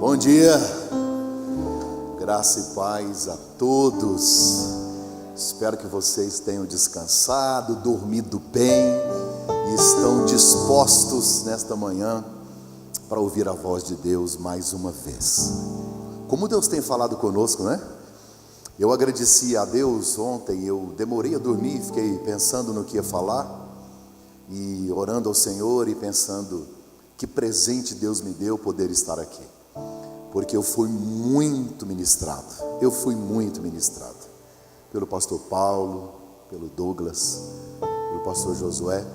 Bom dia, graça e paz a todos. Espero que vocês tenham descansado, dormido bem e estão dispostos nesta manhã para ouvir a voz de Deus mais uma vez. Como Deus tem falado conosco, né? Eu agradeci a Deus ontem, eu demorei a dormir, fiquei pensando no que ia falar e orando ao Senhor e pensando que presente Deus me deu poder estar aqui. Porque eu fui muito ministrado pelo pastor Paulo, pelo Douglas, pelo pastor Josué,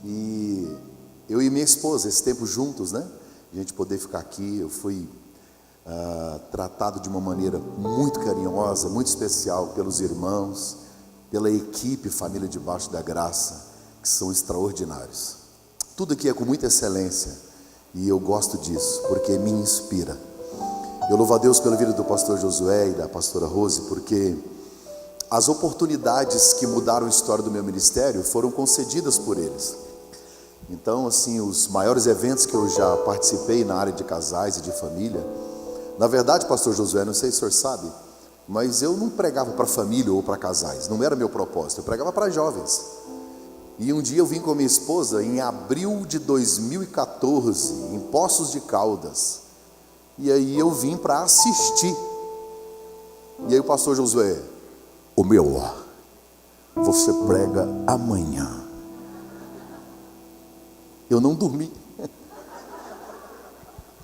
e eu e minha esposa, esse tempo juntos, né? A gente poder ficar aqui, eu fui tratado de uma maneira muito carinhosa, muito especial pelos irmãos, pela equipe Família Debaixo da Graça, que são extraordinários. Tudo aqui é com muita excelência. E eu gosto disso, porque me inspira. Eu louvo a Deus pela vida do pastor Josué e da pastora Rose, porque as oportunidades que mudaram a história do meu ministério foram concedidas por eles. Então, assim, os maiores eventos que eu já participei na área de casais e de família, na verdade, pastor Josué, não sei se o senhor sabe, mas eu não pregava para família ou para casais, não era meu propósito, eu pregava para jovens. E um dia eu vim com a minha esposa em abril de 2014, em Poços de Caldas. E aí eu vim para assistir. E aí o pastor Josué, você prega amanhã. Eu não dormi.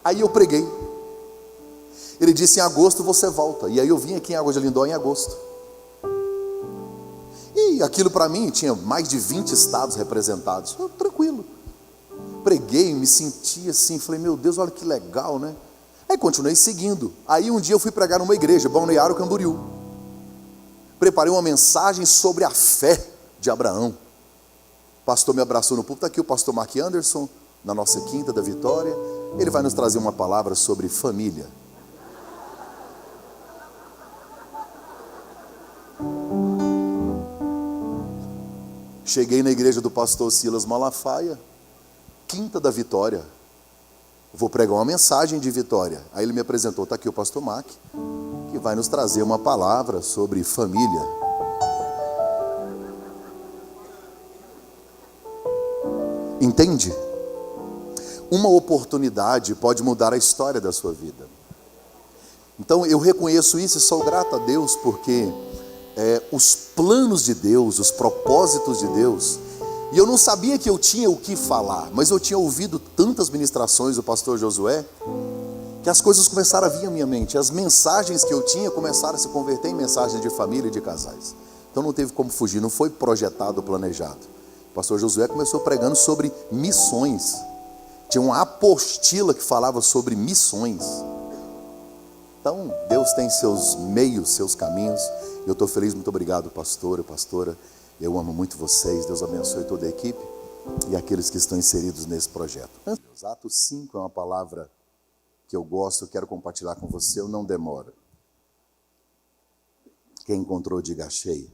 Aí eu preguei. Ele disse, em agosto você volta. E aí eu vim aqui em Água de Lindóia em agosto. E aquilo para mim tinha mais de 20 estados representados. Tranquilo. Preguei, me senti assim, falei, meu Deus, olha que legal, né? Aí continuei seguindo. Aí um dia eu fui pregar numa igreja, Balneário Camboriú. Preparei uma mensagem sobre a fé de Abraão. O pastor me abraçou no púlpito. Está aqui o pastor Mark Anderson, na nossa quinta da Vitória. Ele vai nos trazer uma palavra sobre família. Cheguei na igreja do pastor Silas Malafaia, quinta da Vitória. Vou pregar uma mensagem de Vitória. Aí ele me apresentou, está aqui o pastor Mac, que vai nos trazer uma palavra sobre família. Entende? Uma oportunidade pode mudar a história da sua vida. Então eu reconheço isso e sou grato a Deus, porque os planos de Deus, os propósitos de Deus, e eu não sabia que eu tinha o que falar, mas eu tinha ouvido tantas ministrações do pastor Josué, que as coisas começaram a vir à minha mente, as mensagens que eu tinha começaram a se converter em mensagens de família e de casais. Então não teve como fugir, não foi projetado ou planejado. O pastor Josué começou pregando sobre missões, tinha uma apostila que falava sobre missões. Então Deus tem seus meios, seus caminhos. Eu estou feliz, muito obrigado, pastora. Eu amo muito vocês. Deus abençoe toda a equipe e aqueles que estão inseridos nesse projeto. Atos 5 é uma palavra que eu gosto, eu quero compartilhar com você. Eu não demoro. Quem encontrou, diga achei.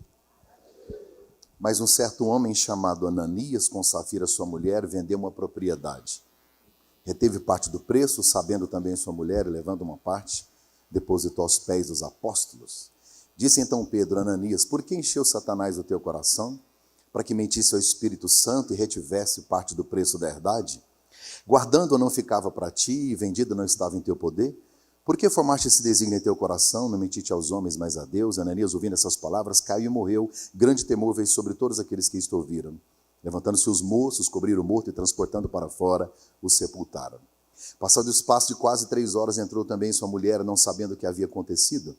Mas um certo homem chamado Ananias, com Safira sua mulher, vendeu uma propriedade. Reteve parte do preço, sabendo também sua mulher, e levando uma parte, depositou aos pés dos apóstolos. Disse então Pedro, Ananias, por que encheu Satanás o teu coração? Para que mentisse ao Espírito Santo e retivesse parte do preço da herdade? Guardando não ficava para ti, e vendido não estava em teu poder? Por que formaste esse desígnio em teu coração? Não mentite aos homens, mas a Deus. Ananias, ouvindo essas palavras, caiu e morreu. Grande temor veio sobre todos aqueles que isto ouviram. Levantando-se os moços, cobriram o morto e transportando para fora, o sepultaram. Passado o espaço de quase 3 horas, entrou também sua mulher, não sabendo o que havia acontecido.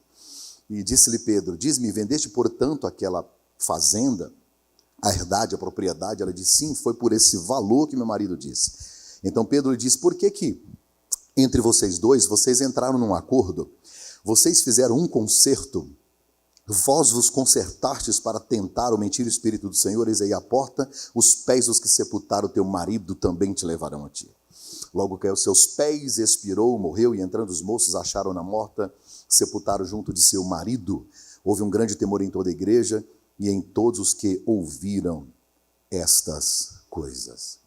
E disse-lhe Pedro, diz-me, vendeste portanto aquela fazenda, a herdade, a propriedade? Ela disse, sim, foi por esse valor que meu marido disse. Então Pedro lhe disse, por que entre vocês dois, vocês entraram num acordo? Vocês fizeram um concerto, vós vos concertastes para tentar ou mentir o Espírito do Senhor, eis aí a porta, os pés dos que sepultaram teu marido também te levarão a ti. Logo caiu aos seus pés, expirou, morreu, e entrando os moços acharam-na morta, sepultaram junto de seu marido. Houve um grande temor em toda a igreja e em todos os que ouviram estas coisas.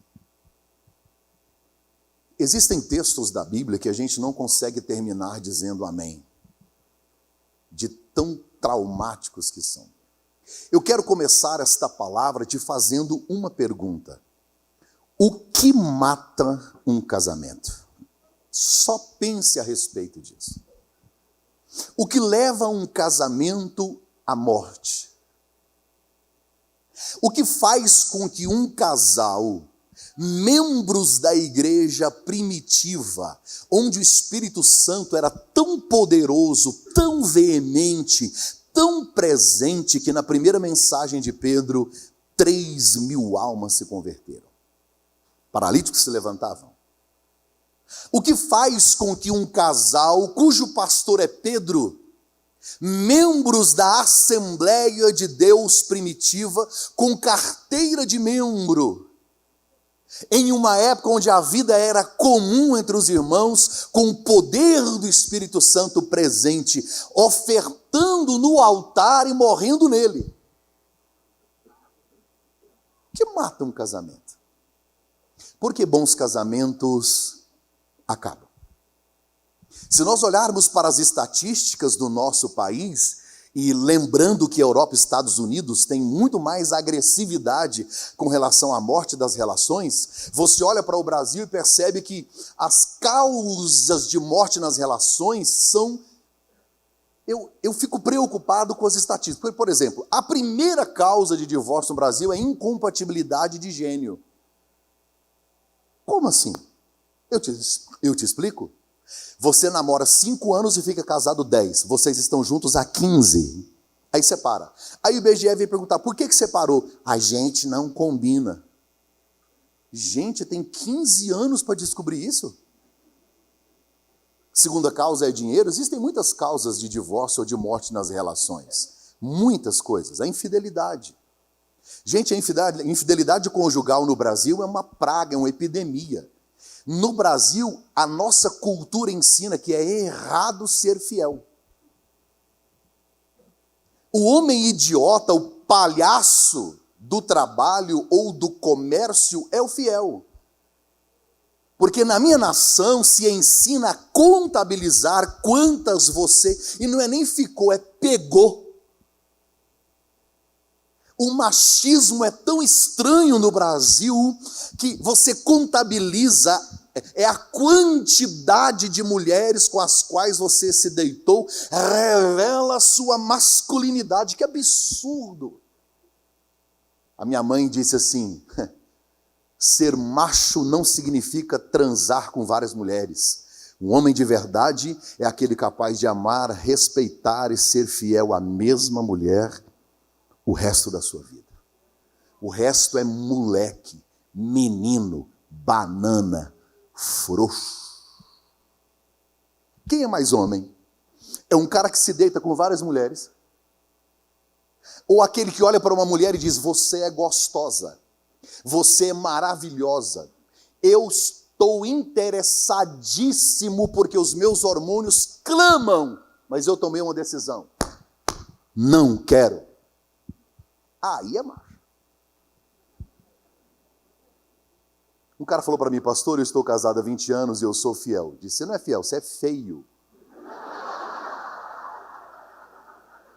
Existem textos da Bíblia que a gente não consegue terminar dizendo amém, de tão traumáticos que são. Eu quero começar esta palavra te fazendo uma pergunta. O que mata um casamento? Só pense a respeito disso. O que leva um casamento à morte? O que faz com que um casal, membros da igreja primitiva, onde o Espírito Santo era tão poderoso, tão veemente, tão presente, que na primeira mensagem de Pedro, 3.000 almas se converteram. Paralíticos se levantavam. O que faz com que um casal, cujo pastor é Pedro, membros da Assembleia de Deus primitiva, com carteira de membro, em uma época onde a vida era comum entre os irmãos, com o poder do Espírito Santo presente, ofertando no altar e morrendo nele. O que mata um casamento? Porque bons casamentos acabam. Se nós olharmos para as estatísticas do nosso país, e lembrando que a Europa e Estados Unidos têm muito mais agressividade com relação à morte das relações, você olha para o Brasil e percebe que as causas de morte nas relações são... Eu fico preocupado com as estatísticas. Por exemplo, a primeira causa de divórcio no Brasil é incompatibilidade de gênio. Como assim? Eu te explico. Você namora 5 anos e fica casado 10. Vocês estão juntos há 15. Aí separa. Aí o IBGE vem perguntar, por que separou? A gente não combina. Gente, tem 15 anos para descobrir isso? Segunda causa é dinheiro. Existem muitas causas de divórcio ou de morte nas relações. Muitas coisas. A infidelidade. Gente, a infidelidade conjugal no Brasil é uma praga, é uma epidemia. No Brasil, a nossa cultura ensina que é errado ser fiel. O homem idiota, o palhaço do trabalho ou do comércio é o fiel. Porque na minha nação se ensina a contabilizar quantas você... E não é nem ficou, é pegou. O machismo é tão estranho no Brasil que você contabiliza a quantidade de mulheres com as quais você se deitou, revela a sua masculinidade. Que absurdo! A minha mãe disse assim, ser macho não significa transar com várias mulheres. Um homem de verdade é aquele capaz de amar, respeitar e ser fiel à mesma mulher o resto da sua vida. O resto é moleque, menino, banana, frouxo. Quem é mais homem? É um cara que se deita com várias mulheres? Ou aquele que olha para uma mulher e diz, você é gostosa, você é maravilhosa, eu estou interessadíssimo porque os meus hormônios clamam, mas eu tomei uma decisão. Não quero. Aí é macho. Um cara falou para mim, pastor, eu estou casado há 20 anos e eu sou fiel. Disse, você não é fiel, você é feio.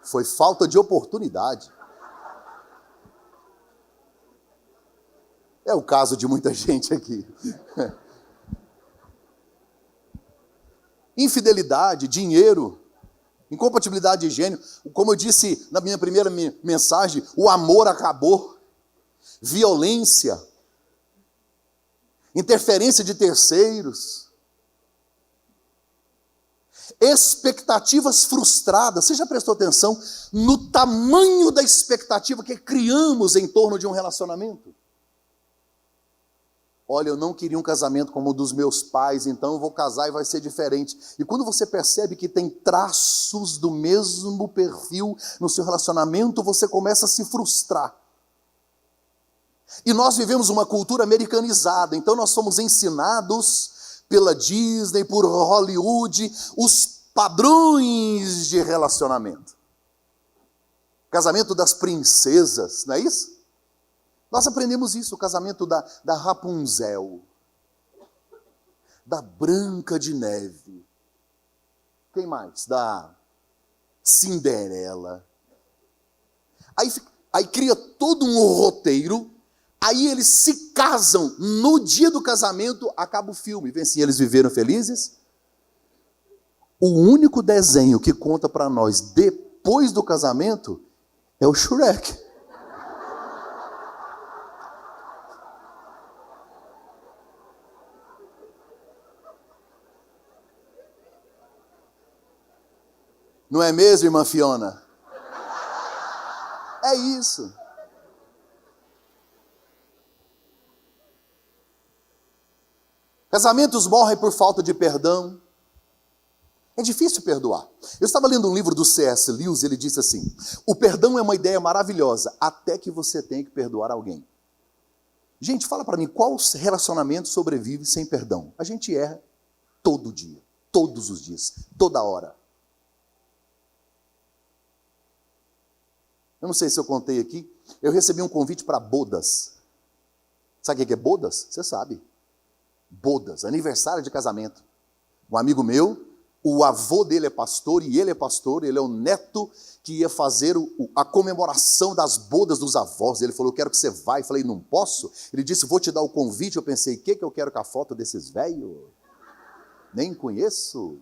Foi falta de oportunidade. É o caso de muita gente aqui. Infidelidade, dinheiro, incompatibilidade de gênero. Como eu disse na minha primeira mensagem, o amor acabou. Violência. Interferência de terceiros. Expectativas frustradas. Você já prestou atenção no tamanho da expectativa que criamos em torno de um relacionamento? Olha, eu não queria um casamento como o dos meus pais, então eu vou casar e vai ser diferente. E quando você percebe que tem traços do mesmo perfil no seu relacionamento, você começa a se frustrar. E nós vivemos uma cultura americanizada, então nós somos ensinados pela Disney, por Hollywood, os padrões de relacionamento. Casamento das princesas, não é isso? Nós aprendemos isso, o casamento da Rapunzel. da Branca de Neve. Quem mais? Da Cinderela. Aí cria todo um roteiro, aí eles se casam, no dia do casamento acaba o filme. Vê se eles viveram felizes. O único desenho que conta para nós depois do casamento é o Shrek. Não é mesmo, irmã Fiona? É isso. Casamentos morrem por falta de perdão. É difícil perdoar. Eu estava lendo um livro do C.S. Lewis, ele disse assim: o perdão é uma ideia maravilhosa, até que você tenha que perdoar alguém. Gente, fala para mim, qual relacionamento sobrevive sem perdão? A gente erra todo dia, todos os dias, toda hora. Eu não sei se eu contei aqui, eu recebi um convite para bodas. Sabe o que é bodas? Você sabe. Bodas, aniversário de casamento. Um amigo meu, o avô dele é pastor, e ele é pastor, ele é o neto que ia fazer a comemoração das bodas dos avós. Ele falou, eu quero que você vá. Eu falei, não posso? Ele disse, vou te dar o convite. Eu pensei, o que eu quero com a foto desses velhos? Nem conheço.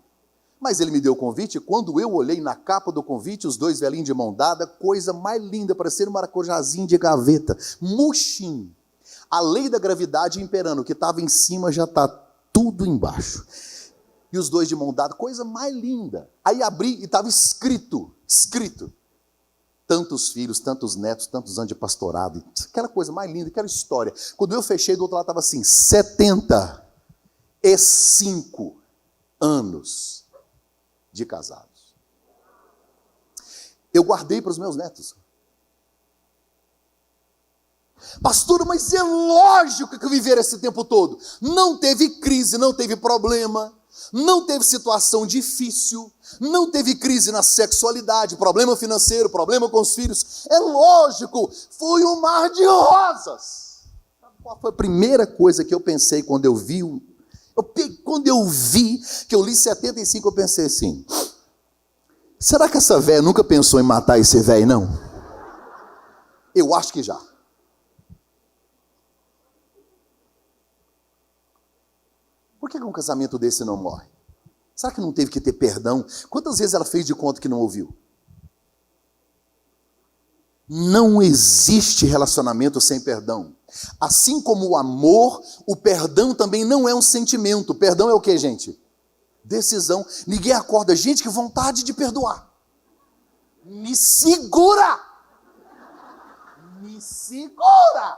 Mas ele me deu o convite, e quando eu olhei na capa do convite, os dois velhinhos de mão dada, coisa mais linda, parecendo um maracujazinho de gaveta, murchinho. A lei da gravidade imperando, o que estava em cima já está tudo embaixo. E os dois de mão dada, coisa mais linda. Aí abri e estava escrito, tantos filhos, tantos netos, tantos anos de pastorado, aquela coisa mais linda, aquela história. Quando eu fechei, do outro lado estava assim, 75 anos de casados. Eu guardei para os meus netos. Pastor, mas é lógico que viver esse tempo todo. Não teve crise, não teve problema, não teve situação difícil, não teve crise na sexualidade, problema financeiro, problema com os filhos. É lógico, foi um mar de rosas. Qual foi a primeira coisa que eu pensei quando eu vi? Quando eu vi que eu li 75, eu pensei assim, será que essa véia nunca pensou em matar esse velho, não? Eu acho que já. Por que um casamento desse não morre? Será que não teve que ter perdão? Quantas vezes ela fez de conta que não ouviu? Não existe relacionamento sem perdão. Assim como o amor, o perdão também não é um sentimento. Perdão é o que, gente? Decisão. Ninguém acorda, gente, que vontade de perdoar. Me segura! Me segura!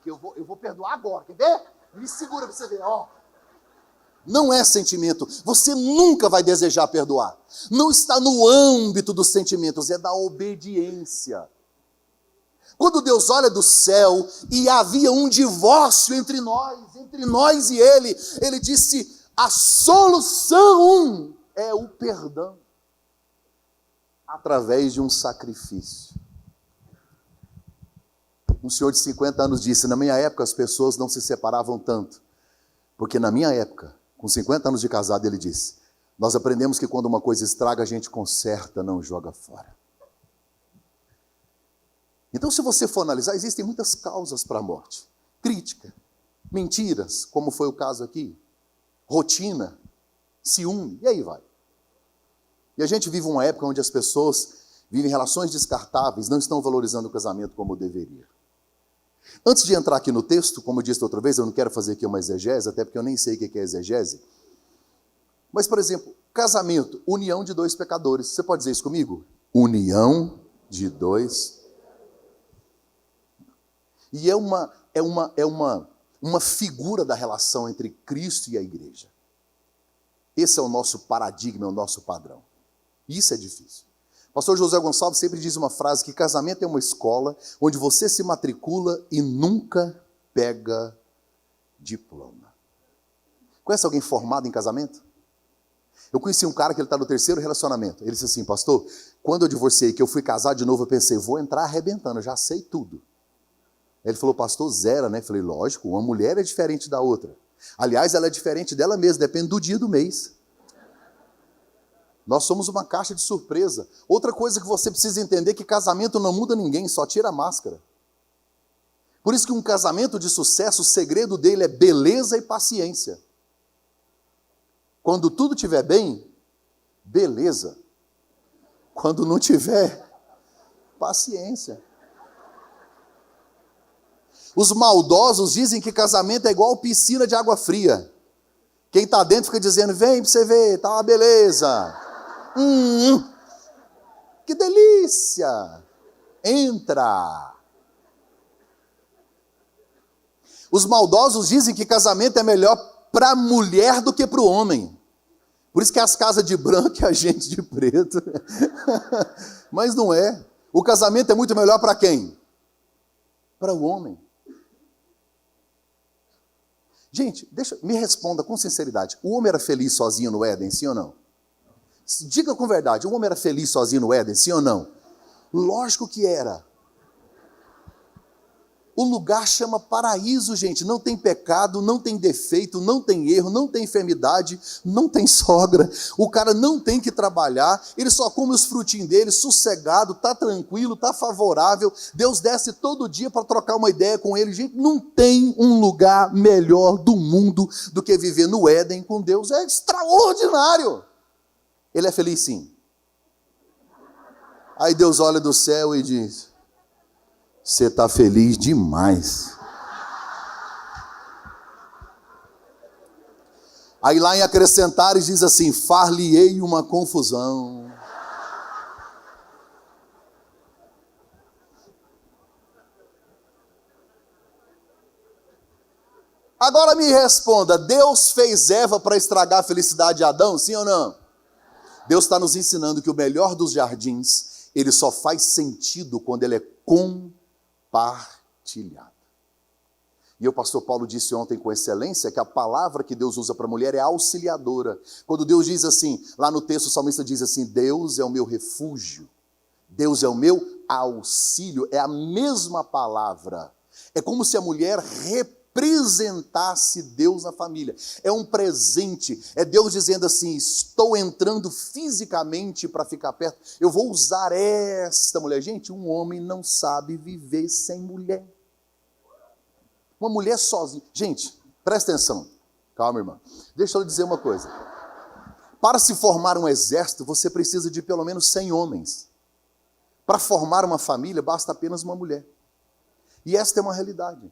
Que eu vou perdoar agora, quer ver? Me segura para você ver, ó. Não é sentimento. Você nunca vai desejar perdoar. Não está no âmbito dos sentimentos, é da obediência. Quando Deus olha do céu e havia um divórcio entre nós e Ele disse, a solução é o perdão, através de um sacrifício. Um senhor de 50 anos disse, na minha época as pessoas não se separavam tanto, porque na minha época, com 50 anos de casado, ele disse, nós aprendemos que quando uma coisa estraga, a gente conserta, não joga fora. Então, se você for analisar, existem muitas causas para a morte. Crítica, mentiras, como foi o caso aqui, rotina, ciúme, e aí vai. E a gente vive uma época onde as pessoas vivem relações descartáveis, não estão valorizando o casamento como deveria. Antes de entrar aqui no texto, como eu disse outra vez, eu não quero fazer aqui uma exegese, até porque eu nem sei o que é exegese. Mas, por exemplo, casamento, união de dois pecadores. Você pode dizer isso comigo? União de dois. E é uma figura da relação entre Cristo e a igreja. Esse é o nosso paradigma, é o nosso padrão. Isso é difícil. Pastor José Gonçalves sempre diz uma frase que casamento é uma escola onde você se matricula e nunca pega diploma. Conhece alguém formado em casamento? Eu conheci um cara que ele está no 3º relacionamento. Ele disse assim, pastor, quando eu divorciei, que eu fui casar de novo, eu pensei, vou entrar arrebentando, eu já sei tudo. Ele falou, pastor, zera, né? Eu falei, lógico, uma mulher é diferente da outra. Aliás, ela é diferente dela mesma, depende do dia do mês. Nós somos uma caixa de surpresa. Outra coisa que você precisa entender é que casamento não muda ninguém, só tira a máscara. Por isso que um casamento de sucesso, o segredo dele é beleza e paciência. Quando tudo estiver bem, beleza. Quando não tiver, paciência. Os maldosos dizem que casamento é igual piscina de água fria. Quem está dentro fica dizendo, vem para você ver, tá uma beleza. Que delícia. Entra. Os maldosos dizem que casamento é melhor para a mulher do que para o homem. Por isso que as casas de branco e a gente de preto. Mas não é. O casamento é muito melhor para quem? Para o homem. Gente, me responda com sinceridade. O homem era feliz sozinho no Éden, sim ou não? Diga com verdade, o homem era feliz sozinho no Éden, sim ou não? Lógico que era. O lugar chama paraíso, gente. Não tem pecado, não tem defeito, não tem erro, não tem enfermidade, não tem sogra. O cara não tem que trabalhar, ele só come os frutinhos dele, sossegado, está tranquilo, está favorável. Deus desce todo dia para trocar uma ideia com ele. Gente, não tem um lugar melhor do mundo do que viver no Éden com Deus. É extraordinário. Ele é feliz, sim. Aí Deus olha do céu e diz, você está feliz demais. Aí lá em Acrescentares diz assim, far-lhe-ei uma confusão. Agora me responda, Deus fez Eva para estragar a felicidade de Adão, sim ou não? Deus está nos ensinando que o melhor dos jardins, ele só faz sentido quando ele é compartilhado. E o pastor Paulo disse ontem com excelência que a palavra que Deus usa para a mulher é auxiliadora. Quando Deus diz assim, lá no texto o salmista diz assim, Deus é o meu refúgio, Deus é o meu auxílio, é a mesma palavra. É como se a mulher representasse Deus na família. É um presente, é Deus dizendo assim, estou entrando fisicamente para ficar perto, eu vou usar esta mulher. Gente, um homem não sabe viver sem mulher. Uma mulher sozinha. Gente, presta atenção. Calma, irmã. Deixa eu lhe dizer uma coisa. Para se formar um exército, você precisa de pelo menos 100 homens. Para formar uma família, basta apenas uma mulher. E esta é uma realidade.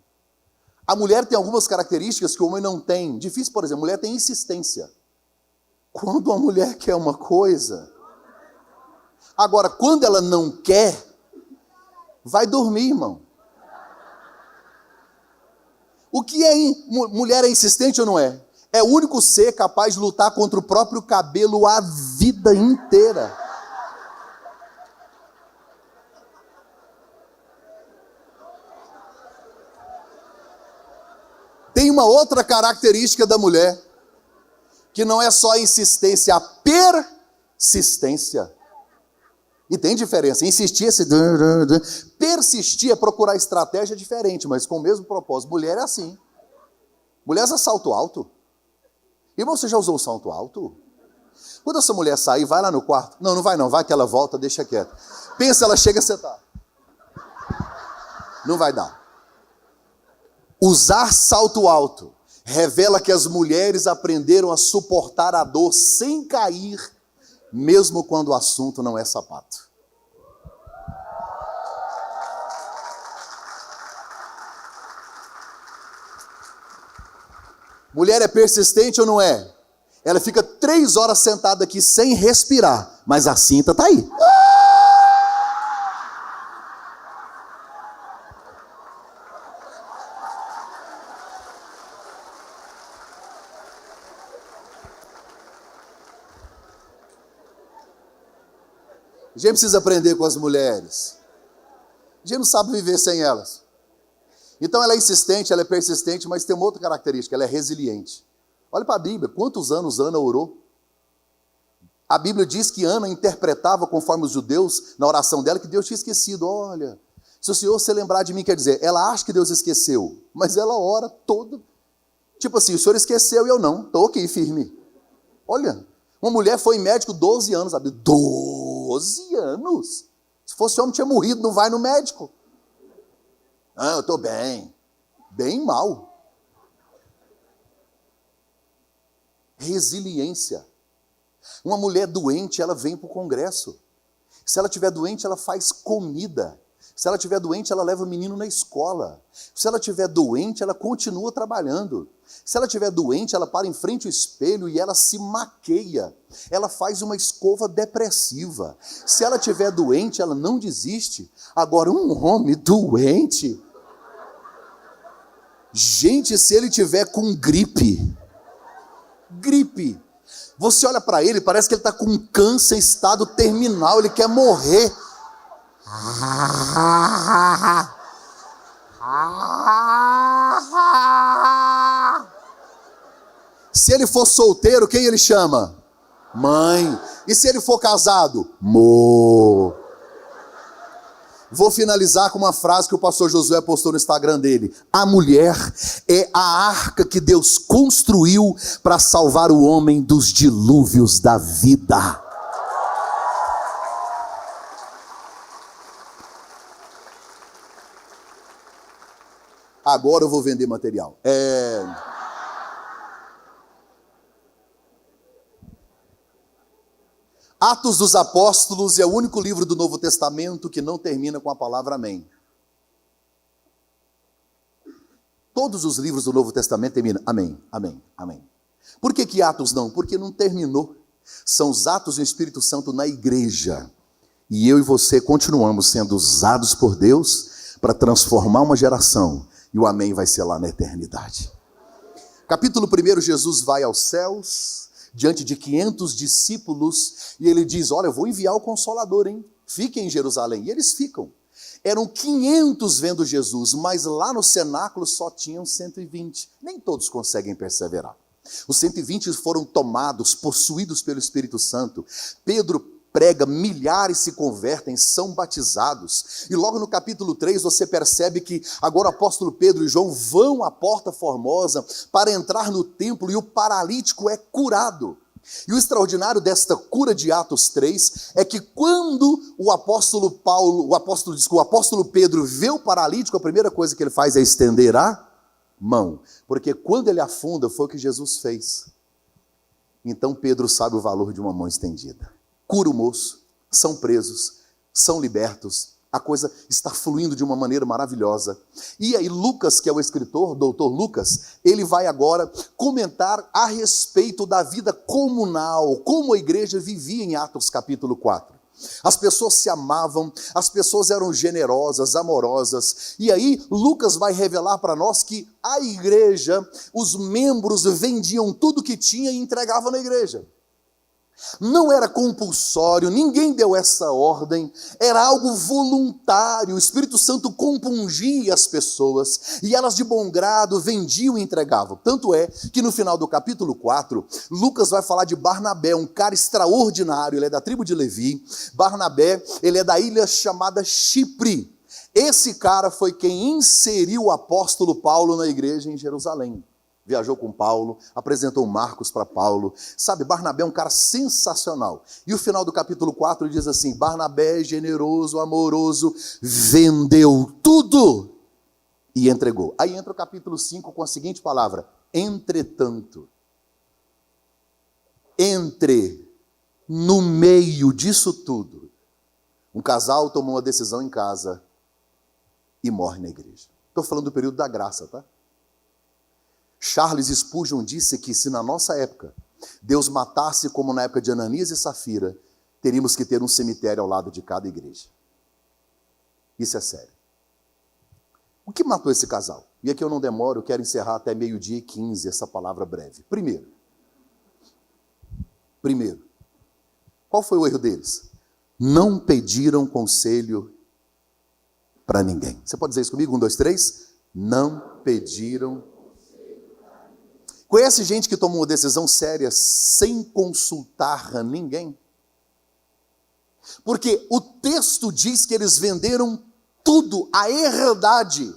A mulher tem algumas características que o homem não tem. Difícil, por exemplo, a mulher tem insistência. Quando a mulher quer uma coisa... Agora, quando ela não quer, vai dormir, irmão. O que é mulher é insistente ou não é? É o único ser capaz de lutar contra o próprio cabelo a vida inteira. Tem uma outra característica da mulher, que não é só a insistência, a persistência. E tem diferença. Insistir, persistir é procurar estratégia diferente, mas com o mesmo propósito. Mulher é assim. Mulher usa salto alto. E você já usou salto alto? Quando essa mulher sair, vai lá no quarto. Não, não vai não. Vai que ela volta, deixa quieto. Pensa, ela chega a sentar. Não vai dar. Usar salto alto revela que as mulheres aprenderam a suportar a dor sem cair, mesmo quando o assunto não é sapato. Mulher é persistente ou não é? Ela fica 3 horas sentada aqui sem respirar, mas a cinta está aí. A gente precisa aprender com as mulheres. A gente não sabe viver sem elas. Então ela é insistente, ela é persistente, mas tem uma outra característica, ela é resiliente. Olha para a Bíblia, quantos anos Ana orou? A Bíblia diz que Ana interpretava conforme os judeus, na oração dela, que Deus tinha esquecido. Olha, se o Senhor se lembrar de mim, quer dizer, ela acha que Deus esqueceu, mas ela ora toda. Tipo assim, o senhor esqueceu e eu não, estou aqui firme. Olha, uma mulher foi em médico 12 anos, sabe? 12 anos? Se fosse homem, tinha morrido, não vai no médico. Ah, eu estou bem. Bem mal. Resiliência. Uma mulher doente, ela vem para o congresso. Se ela estiver doente, ela faz comida. Se ela estiver doente, ela leva o menino na escola. Se ela estiver doente, ela continua trabalhando. Se ela estiver doente, ela para em frente ao espelho e ela se maqueia. Ela faz uma escova depressiva. Se ela estiver doente, ela não desiste. Agora, um homem doente... Gente, se ele tiver com gripe... Você olha para ele, parece que ele está com um câncer em estado terminal, ele quer morrer. Se ele for solteiro, quem ele chama? Mãe. E se ele for casado? Mo. Vou finalizar com uma frase que o pastor Josué postou no Instagram dele. A mulher é a arca que Deus construiu para salvar o homem dos dilúvios da vida. Agora eu vou vender material. Atos dos Apóstolos é o único livro do Novo Testamento que não termina com a palavra amém. Todos os livros do Novo Testamento terminam amém, amém, amém. Por que Atos não? Porque não terminou. São os atos do Espírito Santo na igreja. E eu e você continuamos sendo usados por Deus para transformar uma geração. E o amém vai ser lá na eternidade. Capítulo 1, Jesus vai aos céus, diante de 500 discípulos, e ele diz, olha, eu vou enviar o Consolador, hein? Fiquem em Jerusalém. E eles ficam. Eram 500 vendo Jesus, mas lá no cenáculo só tinham 120. Nem todos conseguem perseverar. Os 120 foram tomados, possuídos pelo Espírito Santo. Pedro prega, milhares se convertem, são batizados. E logo no capítulo 3 você percebe que agora o apóstolo Pedro e João vão à Porta Formosa para entrar no templo e o paralítico é curado. E o extraordinário desta cura de Atos 3 é que quando o apóstolo Pedro vê o paralítico, a primeira coisa que ele faz é estender a mão. Porque quando ele afunda, foi o que Jesus fez. Então Pedro sabe o valor de uma mão estendida. Cura o moço, são presos, são libertos, a coisa está fluindo de uma maneira maravilhosa. E aí Lucas, que é o escritor, doutor Lucas, ele vai agora comentar a respeito da vida comunal, como a igreja vivia em Atos capítulo 4. As pessoas se amavam, as pessoas eram generosas, amorosas, e aí Lucas vai revelar para nós que a igreja, os membros vendiam tudo que tinha e entregavam na igreja. Não era compulsório, ninguém deu essa ordem, era algo voluntário. O Espírito Santo compungia as pessoas e elas de bom grado vendiam e entregavam. Tanto é que no final do capítulo 4, Lucas vai falar de Barnabé, um cara extraordinário, ele é da tribo de Levi. Barnabé, ele é da ilha chamada Chipre. Esse cara foi quem inseriu o apóstolo Paulo na igreja em Jerusalém. Viajou com Paulo, apresentou Marcos para Paulo. Sabe, Barnabé é um cara sensacional. E o final do capítulo 4 diz assim, Barnabé, generoso, amoroso, vendeu tudo e entregou. Aí entra o capítulo 5 com a seguinte palavra, entretanto. No meio disso tudo, um casal tomou uma decisão em casa e morre na igreja. Estou falando do período da graça, tá? Charles Spurgeon disse que se na nossa época Deus matasse como na época de Ananias e Safira, teríamos que ter um cemitério ao lado de cada igreja. Isso é sério. O que matou esse casal? E aqui eu não demoro, eu quero encerrar até 12:15 essa palavra breve. Primeiro, qual foi o erro deles? Não pediram conselho para ninguém. Você pode dizer isso comigo? 1, 2, 3. Não pediram. Conhece gente que tomou uma decisão séria sem consultar ninguém? Porque o texto diz que eles venderam tudo, a herdade.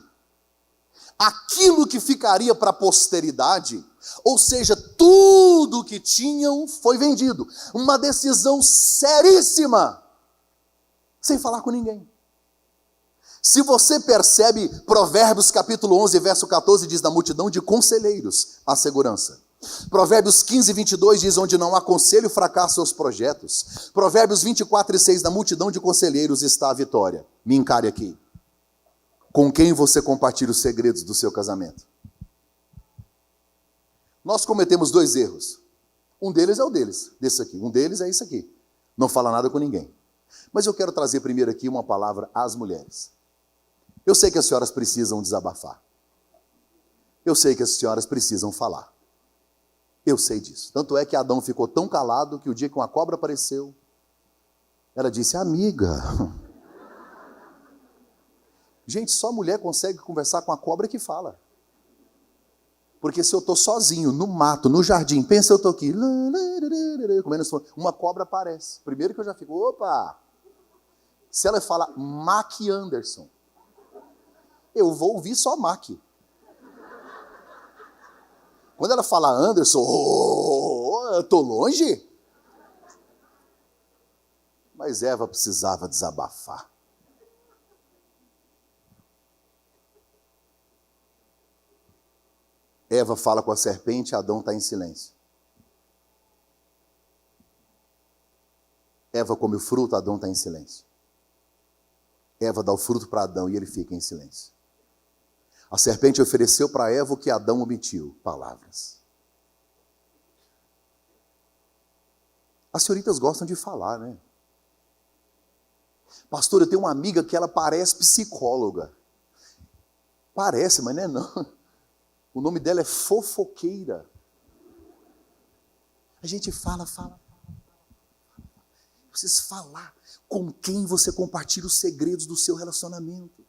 aquilo que ficaria para a posteridade, ou seja, tudo que tinham foi vendido. Uma decisão seríssima, sem falar com ninguém. Se você percebe, Provérbios capítulo 11, verso 14, diz: na multidão de conselheiros há segurança. Provérbios 15, 22 diz: onde não há conselho, fracassam os projetos. Provérbios 24 e 6, na multidão de conselheiros está a vitória. Me encare aqui. Com quem você compartilha os segredos do seu casamento? Nós cometemos 2 erros. Um deles é o deles, desse aqui. Um deles é isso aqui. Não fala nada com ninguém. Mas eu quero trazer primeiro aqui uma palavra às mulheres. Eu sei que as senhoras precisam desabafar. Eu sei que as senhoras precisam falar. Eu sei disso. Tanto é que Adão ficou tão calado que o dia que uma cobra apareceu, ela disse: amiga. Gente, só mulher consegue conversar com a cobra que fala. Porque se eu estou sozinho, no mato, no jardim, pensa eu estou aqui, comendo, uma cobra aparece. Primeiro que eu já fico, opa! Se ela fala Mac Anderson, eu vou ouvir só Mac. Quando ela fala Anderson, eu estou longe. Mas Eva precisava desabafar. Eva fala com a serpente, Adão está em silêncio. Eva come o fruto, Adão está em silêncio. Eva dá o fruto para Adão e ele fica em silêncio. A serpente ofereceu para Eva o que Adão omitiu: palavras. As senhoritas gostam de falar, né? Pastor, eu tenho uma amiga que ela parece psicóloga. Parece, mas não é não. O nome dela é fofoqueira. A gente fala. Precisa falar com quem você compartilha os segredos do seu relacionamento.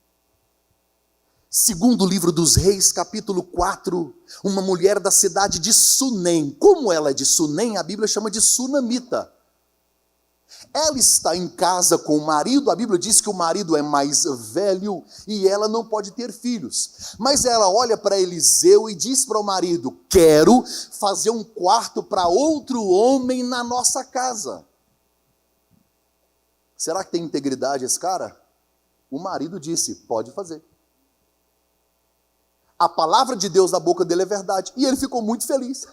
Segundo o livro dos Reis, capítulo 4, uma mulher da cidade de Sunem. Como ela é de Sunem, a Bíblia chama de sunamita. Ela está em casa com o marido, a Bíblia diz que o marido é mais velho e ela não pode ter filhos. Mas ela olha para Eliseu e diz para o marido: quero fazer um quarto para outro homem na nossa casa. Será que tem integridade esse cara? O marido disse: pode fazer. A palavra de Deus da boca dele é verdade. E ele ficou muito feliz.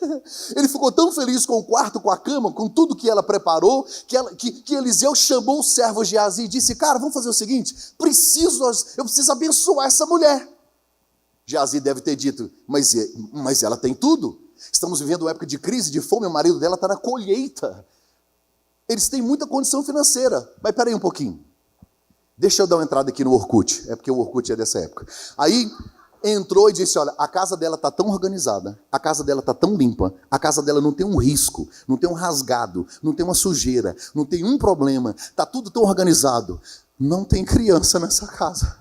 Ele ficou tão feliz com o quarto, com a cama, com tudo que ela preparou, que Eliseu chamou o servo Geazi e disse: cara, vamos fazer o seguinte, eu preciso abençoar essa mulher. Geazi deve ter dito: mas ela tem tudo. Estamos vivendo uma época de crise, de fome, o marido dela está na colheita. Eles têm muita condição financeira. Mas peraí um pouquinho. Deixa eu dar uma entrada aqui no Orkut. É porque o Orkut é dessa época. Aí entrou e disse: olha, a casa dela está tão organizada, a casa dela está tão limpa, a casa dela não tem um risco, não tem um rasgado, não tem uma sujeira, não tem um problema, está tudo tão organizado. Não tem criança nessa casa.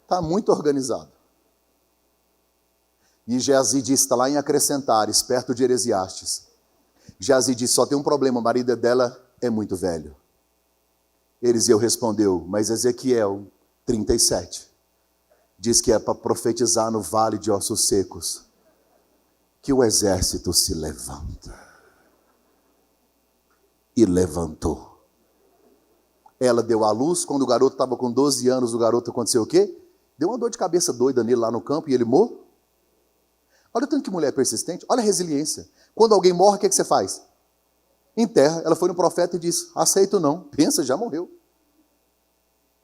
Está muito organizado. E Geazi disse, está lá em Acrescentares, perto de Heresiastes. Geazi disse: só tem um problema, o marido dela é muito velho. Eliseu respondeu: mas Ezequiel 37 diz que é para profetizar no vale de ossos secos, que o exército se levanta. E levantou. Ela deu à luz, quando o garoto estava com 12 anos, o garoto aconteceu o quê? Deu uma dor de cabeça doida nele lá no campo e ele morreu. Olha o tanto que mulher persistente, olha a resiliência. Quando alguém morre, o que você faz? Enterra. Ela foi no profeta e disse: aceito não. Pensa, já morreu.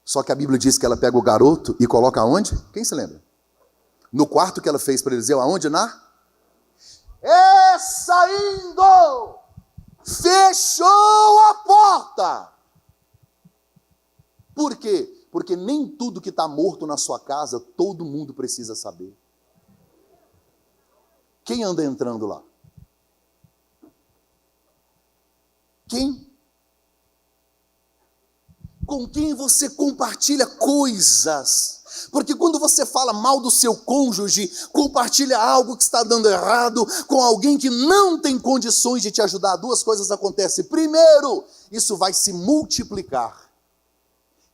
Só que a Bíblia diz que ela pega o garoto e coloca aonde? Quem se lembra? No quarto que ela fez para Eliseu, aonde? Saindo! Fechou a porta! Por quê? Porque nem tudo que está morto na sua casa, todo mundo precisa saber. Quem anda entrando lá? Quem? Com quem você compartilha coisas. Porque quando você fala mal do seu cônjuge, compartilha algo que está dando errado com alguém que não tem condições de te ajudar, duas coisas acontecem. Primeiro, isso vai se multiplicar.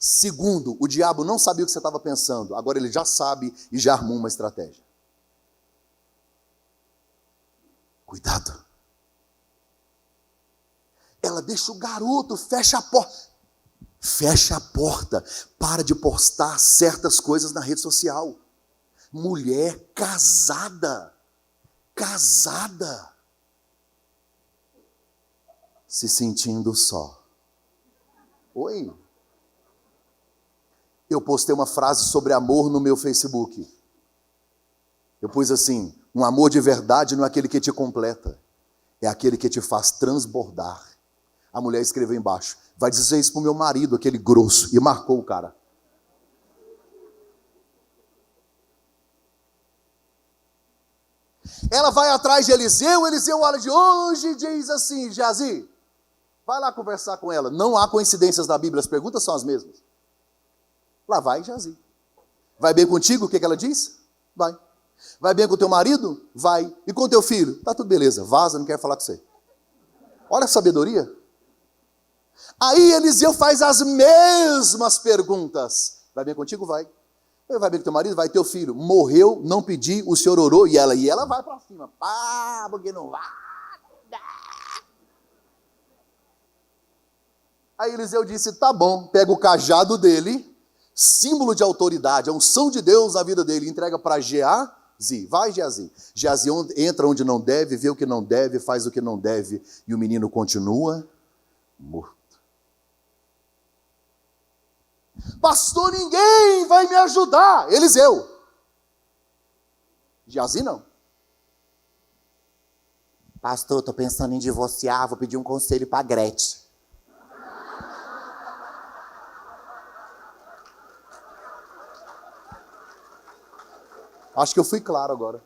Segundo, o diabo não sabia o que você estava pensando. Agora ele já sabe e já armou uma estratégia. Cuidado. Ela deixa o garoto, fecha a porta. Fecha a porta. Para de postar certas coisas na rede social. Mulher casada. Casada. Se sentindo só. Oi. Eu postei uma frase sobre amor no meu Facebook. Eu pus assim: um amor de verdade não é aquele que te completa, é aquele que te faz transbordar. A mulher escreveu embaixo: vai dizer isso pro meu marido, aquele grosso, e marcou o cara. Ela vai atrás de Eliseu, Eliseu olha de longe e diz assim: Geazi, vai lá conversar com ela. Não há coincidências na Bíblia, as perguntas são as mesmas. Lá vai Geazi. Vai bem contigo? O que ela diz? Vai. Vai bem com o teu marido? Vai. E com o teu filho? Tá tudo beleza, vaza, não quero falar com você. Olha a sabedoria. Aí Eliseu faz as mesmas perguntas. Vai bem contigo? Vai. Vai bem com teu marido? Vai. Teu filho morreu, não pedi, o senhor orou, e ela vai para cima. Pá, porque não vai. Aí Eliseu disse: tá bom, pega o cajado dele, símbolo de autoridade, a unção de Deus na vida dele, entrega para Geazi. Vai, Geazi. Geazi entra onde não deve, vê o que não deve, faz o que não deve, e o menino continua morto. Pastor, ninguém vai me ajudar. Eliseu. Geazi não. Pastor, estou pensando em divorciar, vou pedir um conselho para a Gretchen. Acho que eu fui claro agora.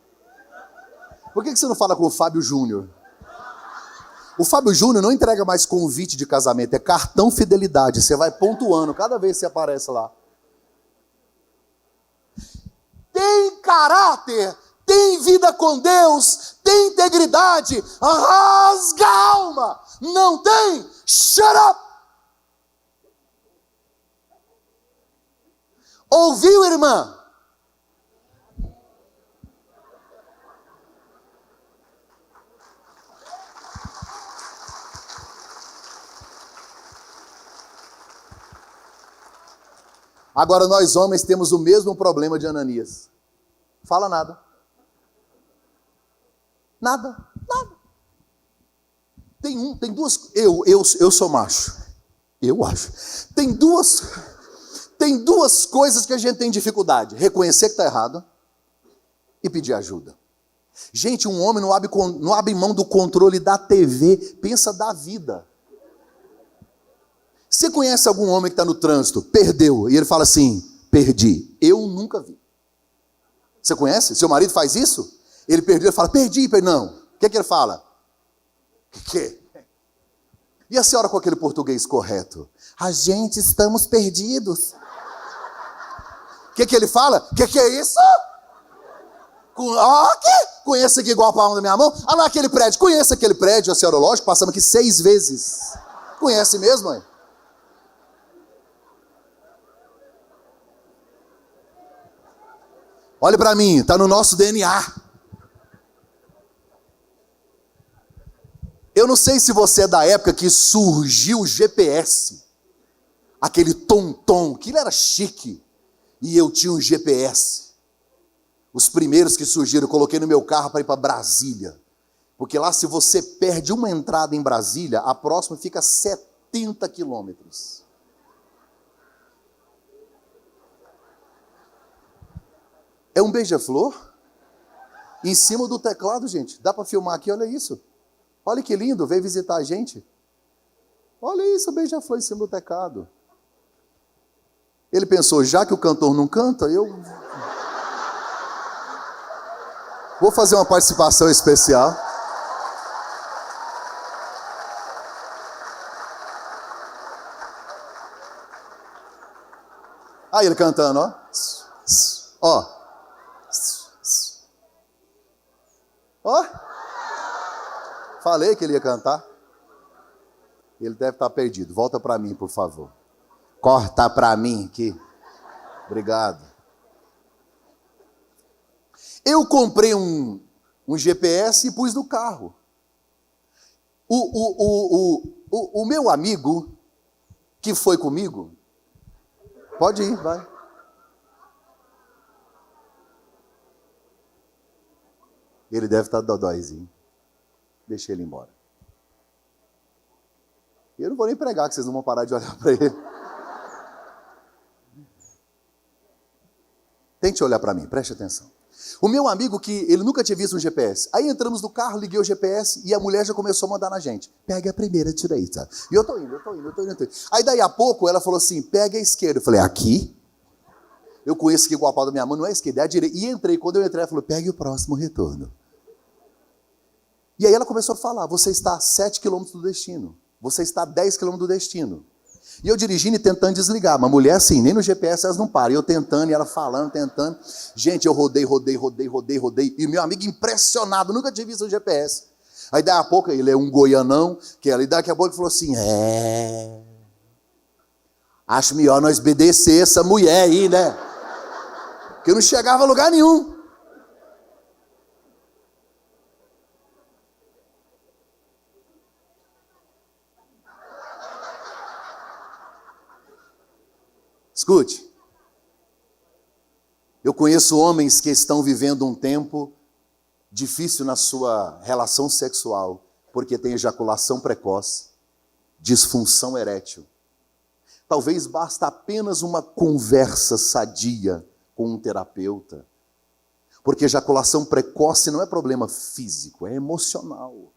Por que você não fala com o Fábio Júnior? O Fábio Júnior não entrega mais convite de casamento, é cartão fidelidade. Você vai pontuando cada vez que você aparece lá. Tem caráter, tem vida com Deus, tem integridade, rasga a alma. Não tem? Shut up! Ouviu, irmã? Agora nós homens temos o mesmo problema de Ananias. Fala nada. Nada. Tem duas. Eu sou macho. Eu acho. Tem duas coisas que a gente tem dificuldade: reconhecer que está errado e pedir ajuda. Gente, um homem não abre mão do controle da TV, pensa da vida. Você conhece algum homem que está no trânsito, perdeu, e ele fala assim: perdi? Eu nunca vi. Você conhece? Seu marido faz isso? Ele perdeu, ele fala: perdi. Não. O que ele fala? Que? E a senhora com aquele português correto? A gente estamos perdidos. O que ele fala? Que é isso? Que? Conheço aqui igual a palma da minha mão? Ah lá, aquele prédio. Conheço aquele prédio, a senhora, lógico, passamos aqui 6 vezes. Conhece mesmo, mãe? Olhe para mim, está no nosso DNA. Eu não sei se você é da época que surgiu o GPS. Aquele tom-tom, aquilo era chique. E eu tinha um GPS. Os primeiros que surgiram, eu coloquei no meu carro para ir para Brasília. Porque lá, se você perde uma entrada em Brasília, a próxima fica 70 quilômetros. É um beija-flor em cima do teclado, gente. Dá para filmar aqui, olha isso. Olha que lindo, veio visitar a gente. Olha isso, beija-flor em cima do teclado. Ele pensou: já que o cantor não canta, eu vou fazer uma participação especial. Aí ele cantando, ó. Ó. Ó. Falei que ele ia cantar. Ele deve estar perdido. Volta para mim, por favor. Corta para mim aqui. Obrigado. Eu comprei um GPS e pus no carro. O meu amigo que foi comigo, pode ir, vai. Ele deve estar dodóizinho. Deixa ele embora. Eu não vou nem pregar, que vocês não vão parar de olhar para ele. Tente olhar para mim, preste atenção. O meu amigo, que ele nunca tinha visto um GPS. Aí entramos no carro, liguei o GPS e a mulher já começou a mandar na gente. Pegue a primeira direita. E eu tô indo. Aí daí a pouco ela falou assim, pegue a esquerda. Eu falei, aqui? Eu conheço que igual a pau da minha mão, não é a esquerda, é a direita. E entrei, quando eu entrei, ela falou, pegue o próximo retorno. E aí ela começou a falar, você está a 7 quilômetros do destino. Você está a 10 quilômetros do destino. E eu dirigindo e tentando desligar. Uma mulher assim, nem no GPS elas não param. E eu tentando, e ela falando, tentando. Gente, eu rodei. E meu amigo impressionado, nunca tinha visto o GPS. Aí daqui a pouco, ele é um goianão, que ali daqui a pouco ele falou assim, acho melhor nós obedecer essa mulher aí, né? Porque eu não chegava a lugar nenhum. Escute, eu conheço homens que estão vivendo um tempo difícil na sua relação sexual, porque tem ejaculação precoce, disfunção erétil. Talvez basta apenas uma conversa sadia com um terapeuta, porque ejaculação precoce não é problema físico, é emocional.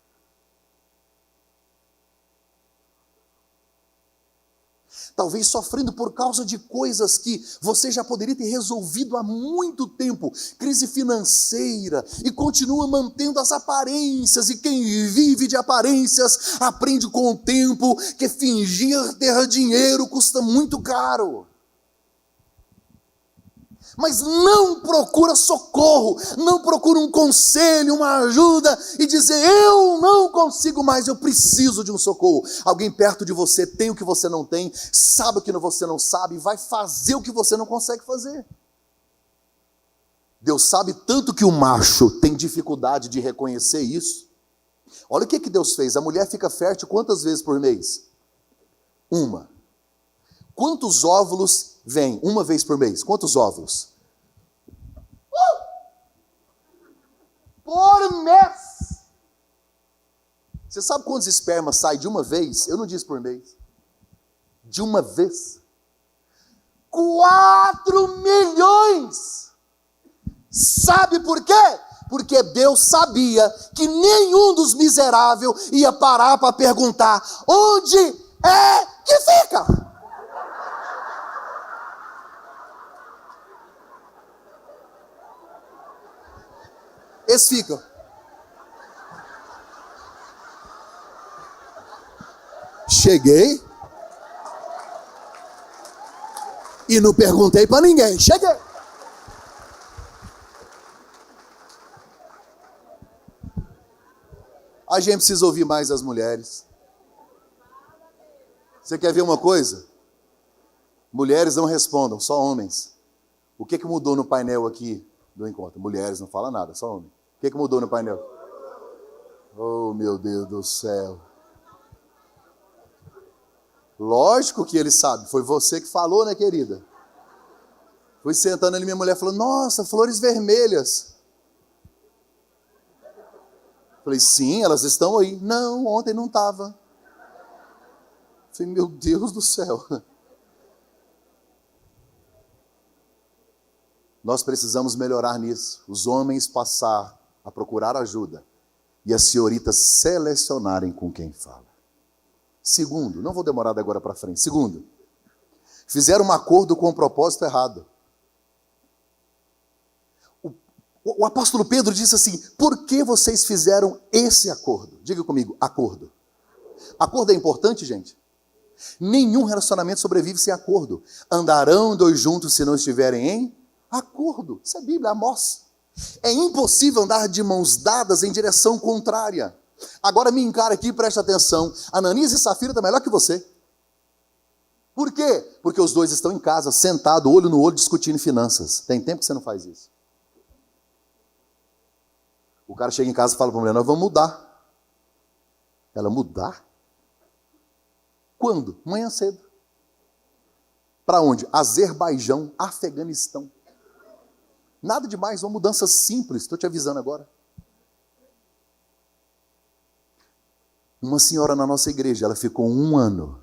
Talvez sofrendo por causa de coisas que você já poderia ter resolvido há muito tempo, crise financeira, e continua mantendo as aparências, e quem vive de aparências aprende com o tempo que fingir ter dinheiro custa muito caro. Mas não procura socorro, não procura um conselho, uma ajuda e dizer, eu não consigo mais, eu preciso de um socorro. Alguém perto de você tem o que você não tem, sabe o que você não sabe, vai fazer o que você não consegue fazer. Deus sabe tanto que o macho tem dificuldade de reconhecer isso. Olha o que Deus fez, a mulher fica fértil quantas vezes por mês? Uma. Quantos óvulos vêm uma vez por mês? Quantos óvulos? Por mês. Você sabe quantos espermas saem de uma vez? Eu não disse por mês. De uma vez. 4 milhões. Sabe por quê? Porque Deus sabia que nenhum dos miseráveis ia parar para perguntar, onde é que fica? Eles ficam. Cheguei. E não perguntei para ninguém. Cheguei. A gente precisa ouvir mais as mulheres. Você quer ver uma coisa? Mulheres não respondam, só homens. O que mudou no painel aqui do encontro? Mulheres não falam nada, só homens. O que mudou no painel? Oh, meu Deus do céu. Lógico que ele sabe. Foi você que falou, né, querida? Fui sentando ali, minha mulher falou, nossa, flores vermelhas. Falei, sim, elas estão aí. Não, ontem não estava. Falei, meu Deus do céu. Nós precisamos melhorar nisso. Os homens passar a procurar ajuda e as senhoritas selecionarem com quem fala. Segundo, não vou demorar agora para frente. Segundo, fizeram um acordo com o propósito errado. O apóstolo Pedro disse assim, por que vocês fizeram esse acordo? Diga comigo, acordo. Acordo é importante, gente? Nenhum relacionamento sobrevive sem acordo. Andarão dois juntos se não estiverem em acordo. Isso é Bíblia, Amós. É impossível andar de mãos dadas em direção contrária. Agora me encara aqui e preste atenção. Ananias e Safira estão melhor que você. Por quê? Porque os dois estão em casa, sentados, olho no olho, discutindo finanças. Tem tempo que você não faz isso. O cara chega em casa e fala para a mulher, nós vamos mudar. Ela, mudar? Quando? Amanhã cedo. Para onde? Azerbaijão, Afeganistão. Nada demais, uma mudança simples, estou te avisando agora. Uma senhora na nossa igreja, ela ficou 1 ano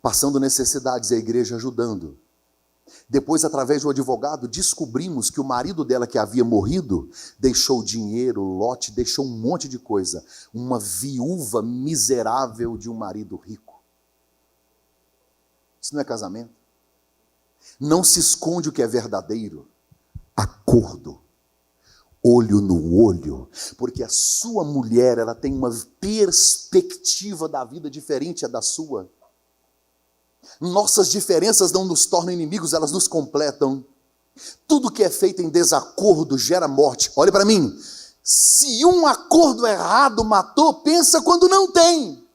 passando necessidades e a igreja ajudando. Depois, através do advogado, descobrimos que o marido dela, que havia morrido, deixou dinheiro, lote, deixou um monte de coisa. Uma viúva miserável de um marido rico. Isso não é casamento? Não se esconde o que é verdadeiro. Acordo. Olho no olho. Porque a sua mulher, ela tem uma perspectiva da vida diferente da sua. Nossas diferenças não nos tornam inimigos, elas nos completam. Tudo que é feito em desacordo gera morte. Olha para mim. Se um acordo errado matou, pensa quando não tem.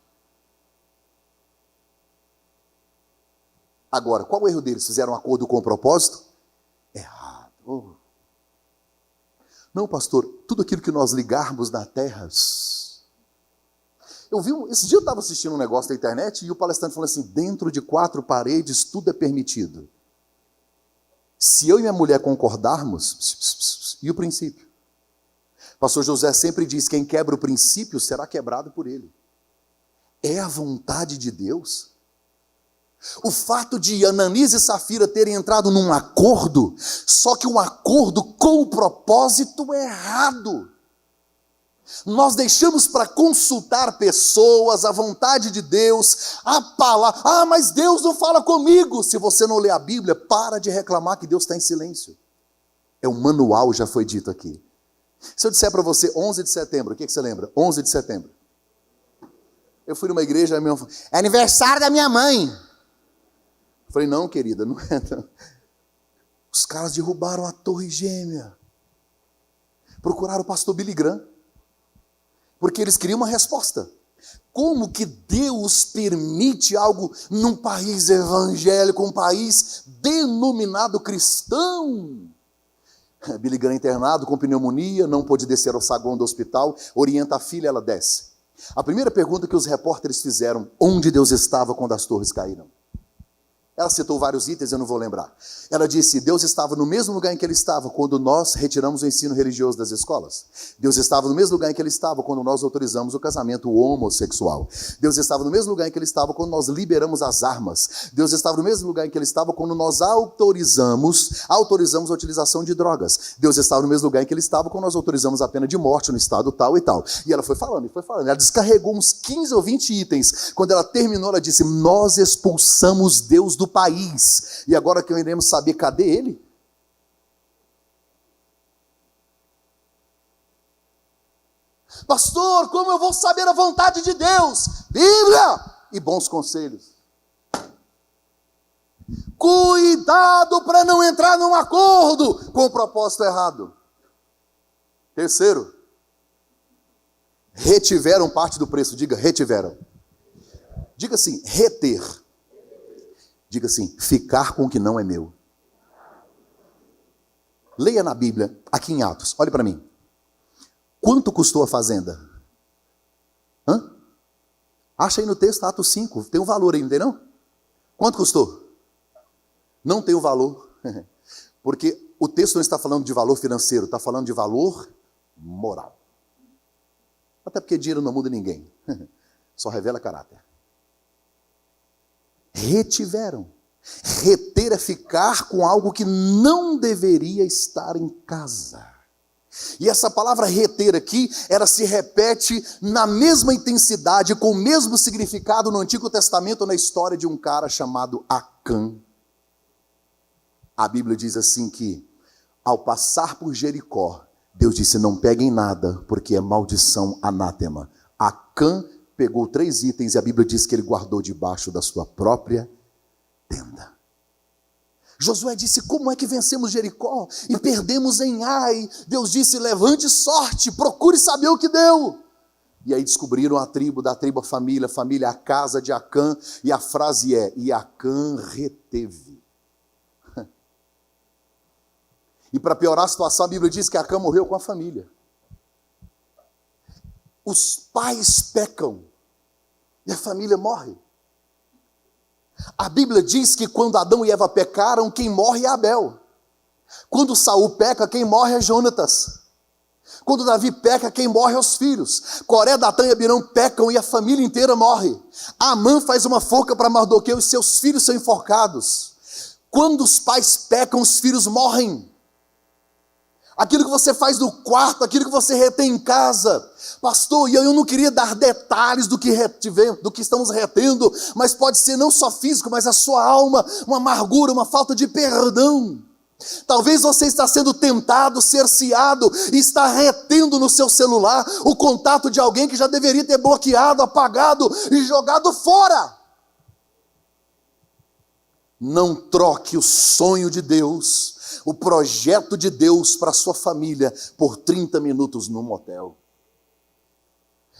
Agora, qual o erro deles? Fizeram um acordo com o propósito? Errado. Oh. Não, pastor, tudo aquilo que nós ligarmos na terra... Esse dia eu estava assistindo um negócio na internet e o palestrante falou assim, dentro de 4 paredes tudo é permitido. Se eu e minha mulher concordarmos, e o princípio? Pastor José sempre diz, quem quebra o princípio será quebrado por ele. É a vontade de Deus? O fato de Ananias e Safira terem entrado num acordo, só que um acordo com o propósito errado. Nós deixamos para consultar pessoas, a vontade de Deus, a palavra. Ah, mas Deus não fala comigo. Se você não lê a Bíblia, para de reclamar que Deus está em silêncio. É um manual, já foi dito aqui. Se eu disser para você 11 de setembro, o que você lembra? 11 de setembro. Eu fui numa igreja, a minha mãe falou, é aniversário da minha mãe. Eu falei, não, querida, não é não. Os caras derrubaram a torre gêmea. Procuraram o pastor Billy Graham. Porque eles queriam uma resposta. Como que Deus permite algo num país evangélico, um país denominado cristão? Billy Graham internado com pneumonia, não pôde descer ao saguão do hospital, orienta a filha, ela desce. A primeira pergunta que os repórteres fizeram, onde Deus estava quando as torres caíram? Ela citou vários itens, eu não vou lembrar. Ela disse, Deus estava no mesmo lugar em que Ele estava quando nós retiramos o ensino religioso das escolas. Deus estava no mesmo lugar em que Ele estava quando nós autorizamos o casamento homossexual. Deus estava no mesmo lugar em que Ele estava quando nós liberamos as armas. Deus estava no mesmo lugar em que Ele estava quando nós autorizamos a utilização de drogas. Deus estava no mesmo lugar em que Ele estava quando nós autorizamos a pena de morte no estado tal e tal. E ela foi falando, e foi falando. Ela descarregou uns 15 ou 20 itens. Quando ela terminou, ela disse, nós expulsamos Deus do país. E agora que iremos saber, cadê ele? Pastor, como eu vou saber a vontade de Deus? Bíblia e bons conselhos. Cuidado para não entrar num acordo com o propósito errado. Terceiro, retiveram parte do preço. Diga, retiveram. Diga assim, reter. Diga assim, ficar com o que não é meu. Leia na Bíblia, aqui em Atos, olhe para mim. Quanto custou a fazenda? Hã? Acha aí no texto, Atos 5, tem um valor aí, não tem não? Quanto custou? Não tem o valor, porque o texto não está falando de valor financeiro, está falando de valor moral. Até porque dinheiro não muda ninguém, só revela caráter. Retiveram. Reter é ficar com algo que não deveria estar em casa. E essa palavra reter aqui, ela se repete na mesma intensidade, com o mesmo significado no Antigo Testamento, na história de um cara chamado Acã. A Bíblia diz assim que, ao passar por Jericó, Deus disse, não peguem nada, porque é maldição anátema. Acã pegou 3 itens e a Bíblia diz que ele guardou debaixo da sua própria tenda. Josué disse, como é que vencemos Jericó e perdemos em Ai? Deus disse, levante sorte, procure saber o que deu. E aí descobriram a tribo, da tribo a família, a casa de Acã, e a frase é: e Acã reteve. E para piorar a situação, a Bíblia diz que Acã morreu com a família. Os pais pecam e a família morre. A Bíblia diz que quando Adão e Eva pecaram, quem morre é Abel. Quando Saul peca, quem morre é Jonatas. Quando Davi peca, quem morre é os filhos. Coré, Datã e Abirão pecam e a família inteira morre. Amã faz uma forca para Mardoqueu e seus filhos são enforcados. Quando os pais pecam, os filhos morrem. Aquilo que você faz no quarto, aquilo que você retém em casa. Pastor, e eu não queria dar detalhes do que estamos retendo, mas pode ser não só físico, mas a sua alma, uma amargura, uma falta de perdão. Talvez você está sendo tentado, cerceado, e está retendo no seu celular o contato de alguém que já deveria ter bloqueado, apagado e jogado fora. Não troque o sonho de Deus, o projeto de Deus para a sua família por 30 minutos num motel.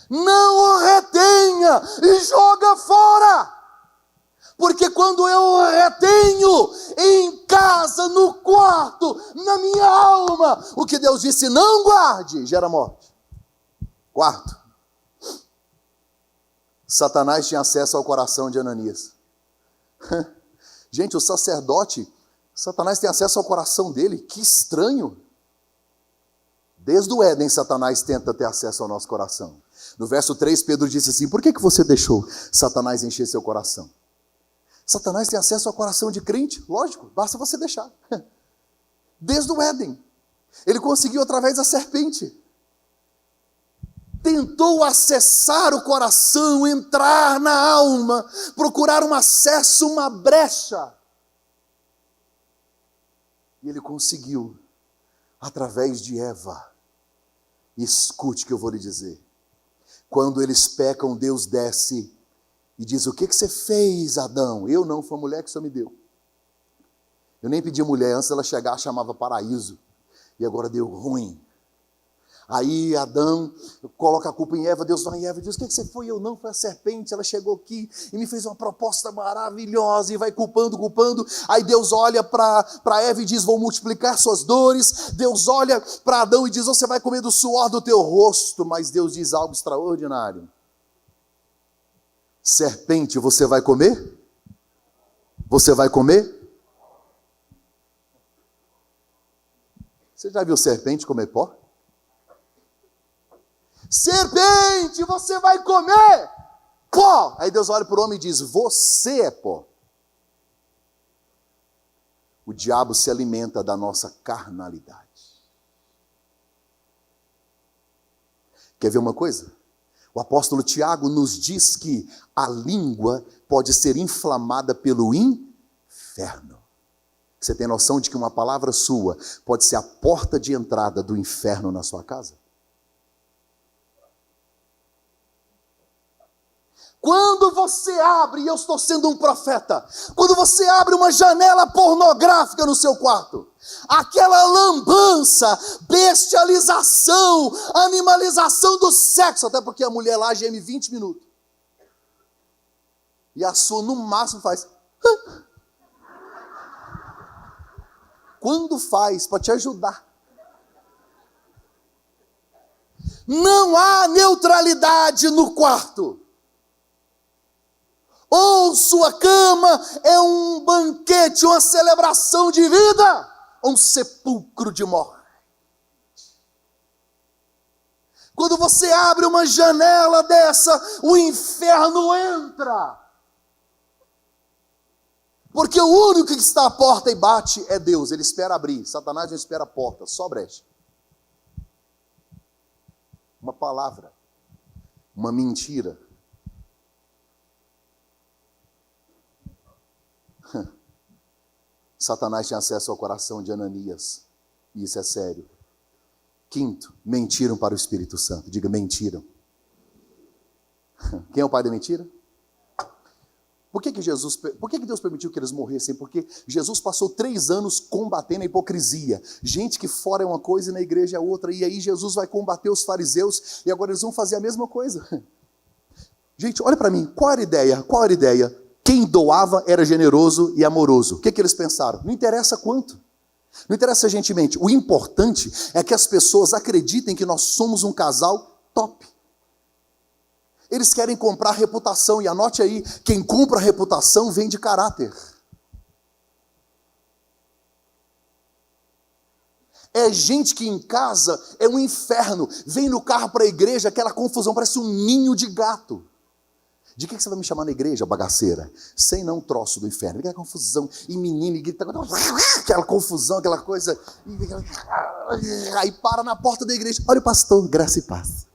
Não o retenha e joga fora. Porque quando eu retenho em casa, no quarto, na minha alma, o que Deus disse, não guarde, gera morte. Quarto, Satanás tinha acesso ao coração de Ananias. Gente, o sacerdote, Satanás tem acesso ao coração dele, que estranho. Desde o Éden, Satanás tenta ter acesso ao nosso coração. No verso 3, Pedro disse assim: por que você deixou Satanás encher seu coração? Satanás tem acesso ao coração de crente? Lógico, basta você deixar. Desde o Éden. Ele conseguiu através da serpente. Tentou acessar o coração, entrar na alma, procurar um acesso, uma brecha. E ele conseguiu, através de Eva. E escute o que eu vou lhe dizer. Quando eles pecam, Deus desce e diz: o que você fez, Adão? Eu não, foi a mulher que o Senhor me deu. Eu nem pedi mulher, antes dela chegar chamava paraíso. E agora deu ruim. Aí Adão coloca a culpa em Eva, Deus vai em Eva e diz: o que você foi? Eu não, foi a serpente, ela chegou aqui e me fez uma proposta maravilhosa, e vai culpando. Aí Deus olha para Eva e diz: vou multiplicar suas dores. Deus olha para Adão e diz: você vai comer do suor do teu rosto. Mas Deus diz algo extraordinário: serpente, você vai comer? Você vai comer? Você já viu serpente comer pó? Serpente, você vai comer pó. Aí Deus olha para o homem e diz: você é pó. O diabo se alimenta da nossa carnalidade. Quer ver uma coisa? O apóstolo Tiago nos diz que a língua pode ser inflamada pelo inferno. Você tem noção de que uma palavra sua pode ser a porta de entrada do inferno na sua casa? Quando você abre, e eu estou sendo um profeta, quando você abre uma janela pornográfica no seu quarto, aquela lambança, bestialização, animalização do sexo, até porque a mulher lá geme 20 minutos, e a sua no máximo faz... Quando faz, para te ajudar. Não há neutralidade no quarto. Ou sua cama é um banquete, uma celebração de vida, ou um sepulcro de morte. Quando você abre uma janela dessa, o inferno entra. Porque o único que está à porta e bate é Deus. Ele espera abrir. Satanás não espera a porta, só brecha. Uma palavra, uma mentira. Satanás tinha acesso ao coração de Ananias. E isso é sério. Quinto, mentiram para o Espírito Santo. Diga, mentiram. Quem é o pai da mentira? Por que Deus permitiu que eles morressem? Porque Jesus passou 3 anos combatendo a hipocrisia. Gente que fora é uma coisa e na igreja é outra. E aí Jesus vai combater os fariseus e agora eles vão fazer a mesma coisa. Gente, olha para mim, qual era a ideia? Qual era a ideia? Quem doava era generoso e amoroso. O que eles pensaram? Não interessa quanto. Não interessa gentilmente. O importante é que as pessoas acreditem que nós somos um casal top. Eles querem comprar reputação, e anote aí, quem compra reputação vende caráter. É gente que em casa é um inferno, vem no carro para a igreja, aquela confusão, parece um ninho de gato. De que você vai me chamar na igreja, bagaceira? Sem não troço do inferno, aquela confusão, e menino, e grita, aquela confusão, aquela coisa, aí para na porta da igreja, olha o pastor, graça e paz.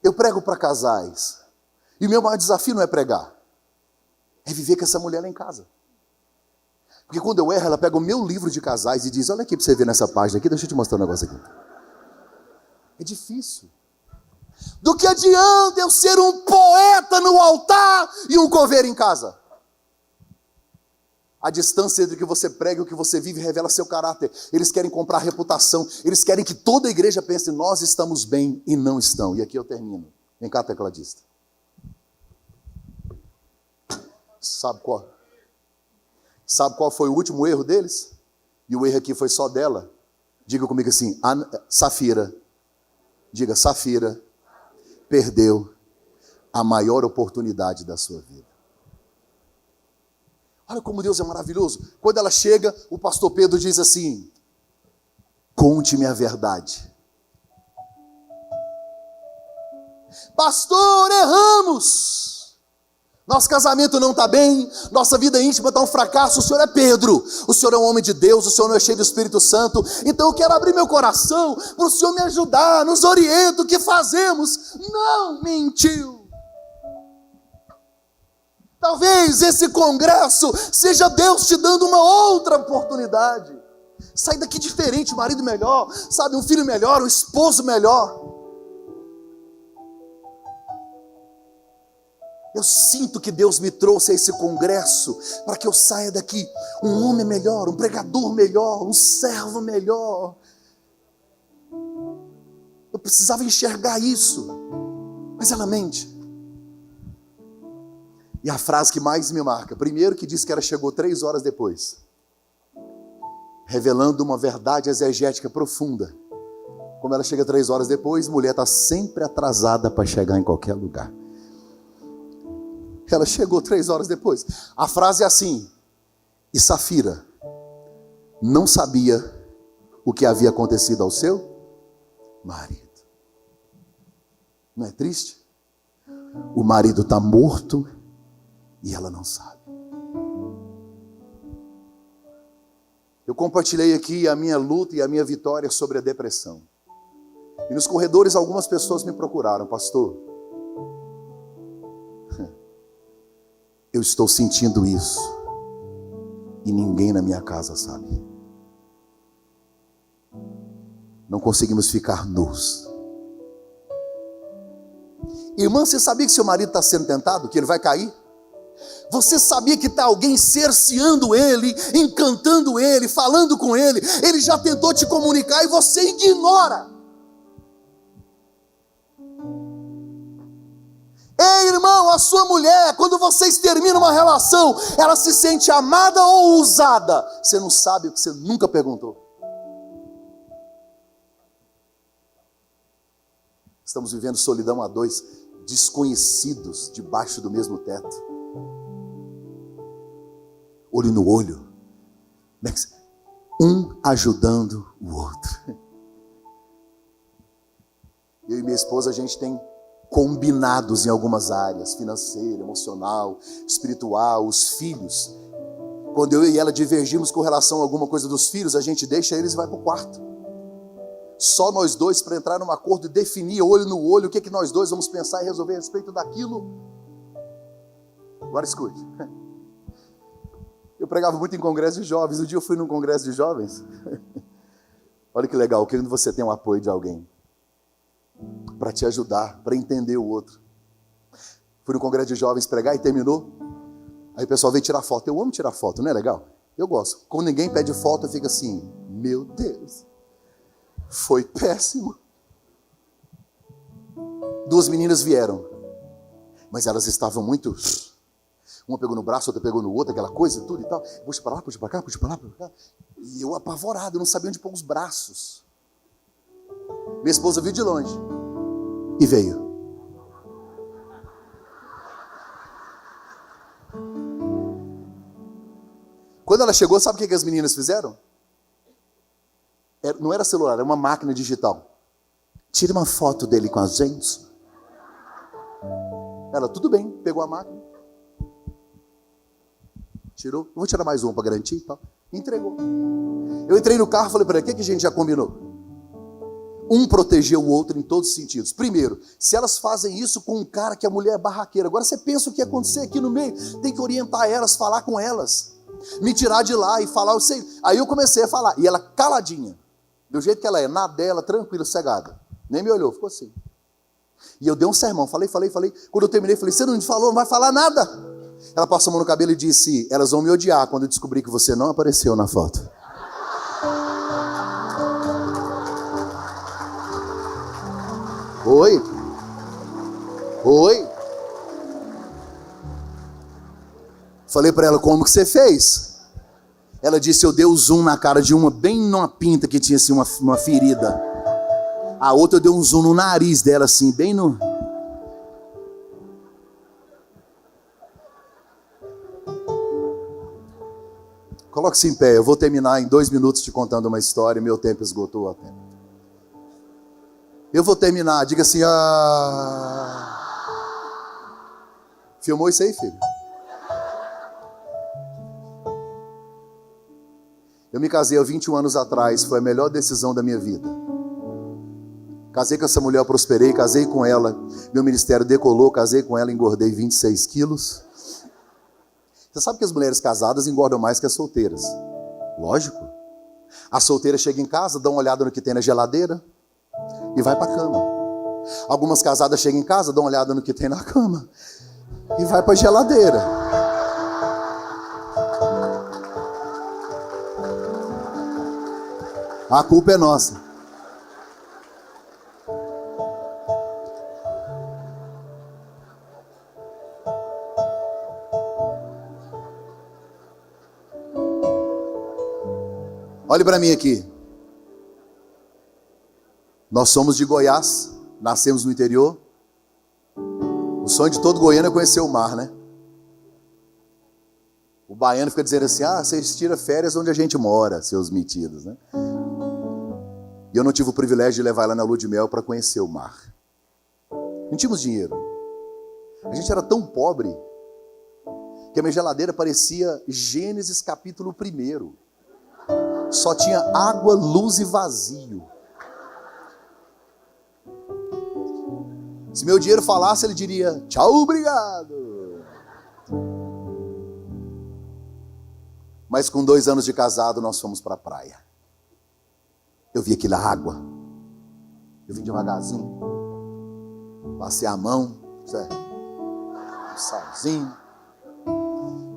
Eu prego para casais. E o meu maior desafio não é pregar. É viver com essa mulher lá em casa. Porque quando eu erro, ela pega o meu livro de casais e diz, olha aqui para você ver nessa página aqui, deixa eu te mostrar um negócio aqui. É difícil. Do que adianta eu ser um poeta no altar e um coveiro em casa? A distância entre o que você prega e o que você vive revela seu caráter. Eles querem comprar reputação. Eles querem que toda a igreja pense, nós estamos bem e não estão. E aqui eu termino. Vem cá, tecladista. Sabe qual foi o último erro deles? E o erro aqui foi só dela. Diga comigo assim, Safira. Diga, Safira perdeu a maior oportunidade da sua vida. Olha como Deus é maravilhoso. Quando ela chega, o pastor Pedro diz assim, conte-me a verdade. Pastor, erramos. Nosso casamento não está bem, nossa vida íntima está um fracasso. O senhor é Pedro, o senhor é um homem de Deus, o senhor não é cheio do Espírito Santo. Então eu quero abrir meu coração para o senhor me ajudar, nos orienta, o que fazemos? Não, mentiu. Talvez esse congresso seja Deus te dando uma outra oportunidade. Sai daqui diferente, um marido melhor, sabe, um filho melhor, um esposo melhor. Eu sinto que Deus me trouxe a esse congresso para que eu saia daqui um homem melhor, um pregador melhor, um servo melhor. Eu precisava enxergar isso, mas ela mente. E a frase que mais me marca, primeiro que diz que ela chegou 3 horas depois, revelando uma verdade exegética profunda. Como ela chega 3 horas depois, mulher está sempre atrasada para chegar em qualquer lugar. Ela chegou 3 horas depois. A frase é assim, e Safira não sabia o que havia acontecido ao seu marido. Não é triste? O marido está morto e ela não sabe. Eu compartilhei aqui a minha luta e a minha vitória sobre a depressão. E nos corredores algumas pessoas me procuraram, pastor. Eu estou sentindo isso. E ninguém na minha casa sabe. Não conseguimos ficar nus. Irmã, você sabia que seu marido está sendo tentado? Que ele vai cair? Você sabia que está alguém cerceando ele, encantando ele, falando com ele? Ele já tentou te comunicar e você ignora. Ei, irmão, a sua mulher, quando vocês terminam uma relação, ela se sente amada ou usada? Você não sabe porque você nunca perguntou. Estamos vivendo solidão a 2, desconhecidos debaixo do mesmo teto. Olho no olho. Um ajudando o outro. Eu e minha esposa, a gente tem combinados em algumas áreas, financeira, emocional, espiritual, os filhos. Quando eu e ela divergimos com relação a alguma coisa dos filhos, a gente deixa eles e vai para o quarto. Só nós dois para entrar num acordo e definir olho no olho o que nós dois vamos pensar e resolver a respeito daquilo. Agora escute. Eu pregava muito em congresso de jovens. Um dia eu fui num congresso de jovens. Olha que legal, querendo você ter um apoio de alguém. para te ajudar, para entender o outro. Fui no congresso de jovens pregar e terminou. Aí o pessoal veio tirar foto. Eu amo tirar foto, não é legal? Eu gosto. Quando ninguém pede foto, eu fico assim, meu Deus, foi péssimo. 2 meninas vieram, mas elas estavam muito... Uma pegou no braço, outra pegou no outro, aquela coisa, tudo e tal. Puxa para lá, puxa para cá, puxa para lá, puxa para cá. E eu apavorado, eu não sabia onde pôr os braços. Minha esposa viu de longe e veio. Quando ela chegou, sabe o que as meninas fizeram? Não era celular, era uma máquina digital. Tira uma foto dele com a gente. Ela, tudo bem, pegou a máquina. Tirou, vou tirar mais uma para garantir e tal. Entregou. Eu entrei no carro e falei para ela, o que a gente já combinou? Um protegeu o outro em todos os sentidos. Primeiro, se elas fazem isso com um cara que a mulher é barraqueira, agora você pensa o que ia acontecer aqui no meio, tem que orientar elas, falar com elas, me tirar de lá e falar, eu sei. Aí eu comecei a falar, e ela caladinha, do jeito que ela é, na dela, tranquila, cegada. Nem me olhou, ficou assim. E eu dei um sermão, falei. Quando eu terminei, falei, você não me falou, não vai falar nada. Ela passou a mão no cabelo e disse, elas vão me odiar quando eu descobrir que você não apareceu na foto. Oi? Falei para ela, como que você fez? Ela disse, eu dei o zoom na cara de uma, bem numa pinta que tinha assim, uma ferida. A outra eu dei um zoom no nariz dela assim, bem no... Coloque-se em pé, eu vou terminar em 2 minutos te contando uma história, meu tempo esgotou até. Eu vou terminar, diga assim, Filmou isso aí, filho? Eu me casei há 21 anos atrás, foi a melhor decisão da minha vida. Casei com essa mulher, eu prosperei, casei com ela, meu ministério decolou, casei com ela, engordei 26 quilos. Você sabe que as mulheres casadas engordam mais que as solteiras? Lógico. A solteira chega em casa, dá uma olhada no que tem na geladeira e vai para a cama. Algumas casadas chegam em casa, dão uma olhada no que tem na cama e vai para a geladeira. A culpa é nossa. Olhe para mim aqui. Nós somos de Goiás, nascemos no interior. O sonho de todo goiano é conhecer o mar, né? O baiano fica dizendo assim, vocês tiram férias onde a gente mora, seus metidos, né? E eu não tive o privilégio de levar ela na lua de mel para conhecer o mar. Não tínhamos dinheiro. A gente era tão pobre que a minha geladeira parecia Gênesis capítulo 1. Só tinha água, luz e vazio. Se meu dinheiro falasse, ele diria, tchau, obrigado. Mas com 2 anos de casado, nós fomos para a praia. Eu vi aquela água. Eu vim devagarzinho. Passei a mão. Certo? Um salzinho.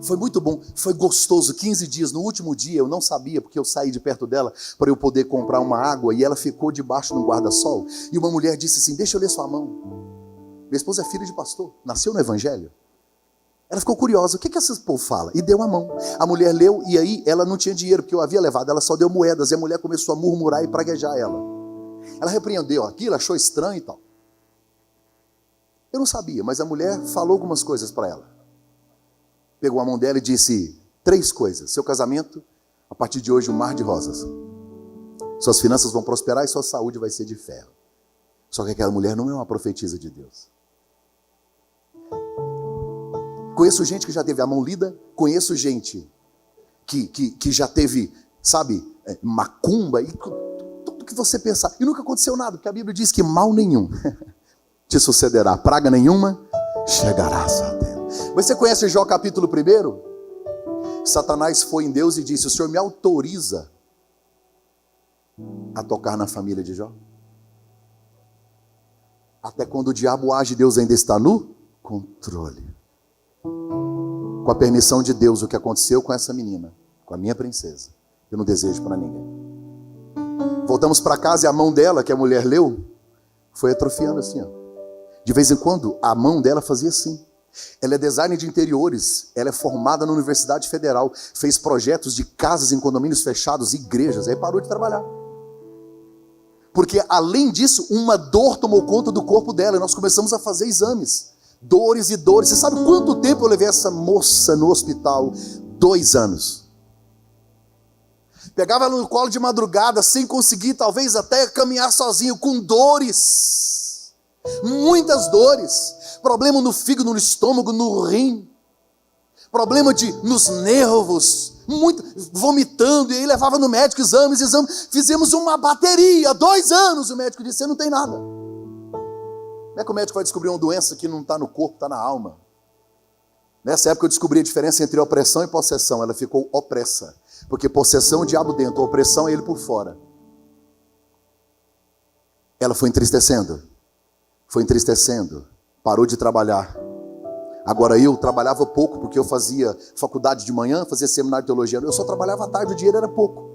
Foi muito bom, foi gostoso, 15 dias, no último dia eu não sabia, porque eu saí de perto dela para eu poder comprar uma água, e ela ficou debaixo de um guarda-sol, e uma mulher disse assim, deixa eu ler sua mão. Minha esposa é filha de pastor, nasceu no evangelho. Ela ficou curiosa, o que esse povo fala? E deu a mão. A mulher leu, e aí ela não tinha dinheiro, porque eu havia levado, ela só deu moedas, e a mulher começou a murmurar e praguejar ela. Ela repreendeu aquilo, achou estranho e tal. Eu não sabia, mas a mulher falou algumas coisas para ela. Pegou a mão dela e disse 3 coisas. Seu casamento, a partir de hoje, um mar de rosas. Suas finanças vão prosperar e sua saúde vai ser de ferro. Só que aquela mulher não é uma profetisa de Deus. Conheço gente que já teve a mão lida. Conheço gente que já teve, sabe, macumba. E tudo que você pensar. E nunca aconteceu nada, porque a Bíblia diz que mal nenhum te sucederá. Praga nenhuma chegará a sua terra. Mas você conhece Jó capítulo 1? Satanás foi em Deus e disse, o Senhor me autoriza a tocar na família de Jó? Até quando o diabo age, Deus ainda está no controle. Com a permissão de Deus, o que aconteceu com essa menina, com a minha princesa, eu não desejo para ninguém. Voltamos para casa e a mão dela, que a mulher leu, foi atrofiando assim, ó. De vez em quando, a mão dela fazia assim. Ela é designer de interiores, ela é formada na Universidade Federal, fez projetos de casas em condomínios fechados, igrejas, aí parou de trabalhar. Porque além disso, uma dor tomou conta do corpo dela, e nós começamos a fazer exames. Dores e dores. Você sabe quanto tempo eu levei essa moça no hospital? 2 anos. Pegava ela no colo de madrugada, sem conseguir talvez até caminhar sozinho, com dores. Muitas dores. Problema no fígado, no estômago, no rim. Problema nos nervos. Muito, vomitando. E aí levava no médico, exames. Fizemos uma bateria, 2 anos. O médico disse, você não tem nada. Como é que o médico vai descobrir uma doença que não está no corpo, está na alma? Nessa época eu descobri a diferença entre opressão e possessão. Ela ficou opressa. Porque possessão é o diabo dentro, opressão é ele por fora. Ela foi entristecendo. Parou de trabalhar. Agora eu trabalhava pouco, porque eu fazia faculdade de manhã, fazia seminário de teologia. Eu só trabalhava à tarde, o dinheiro era pouco.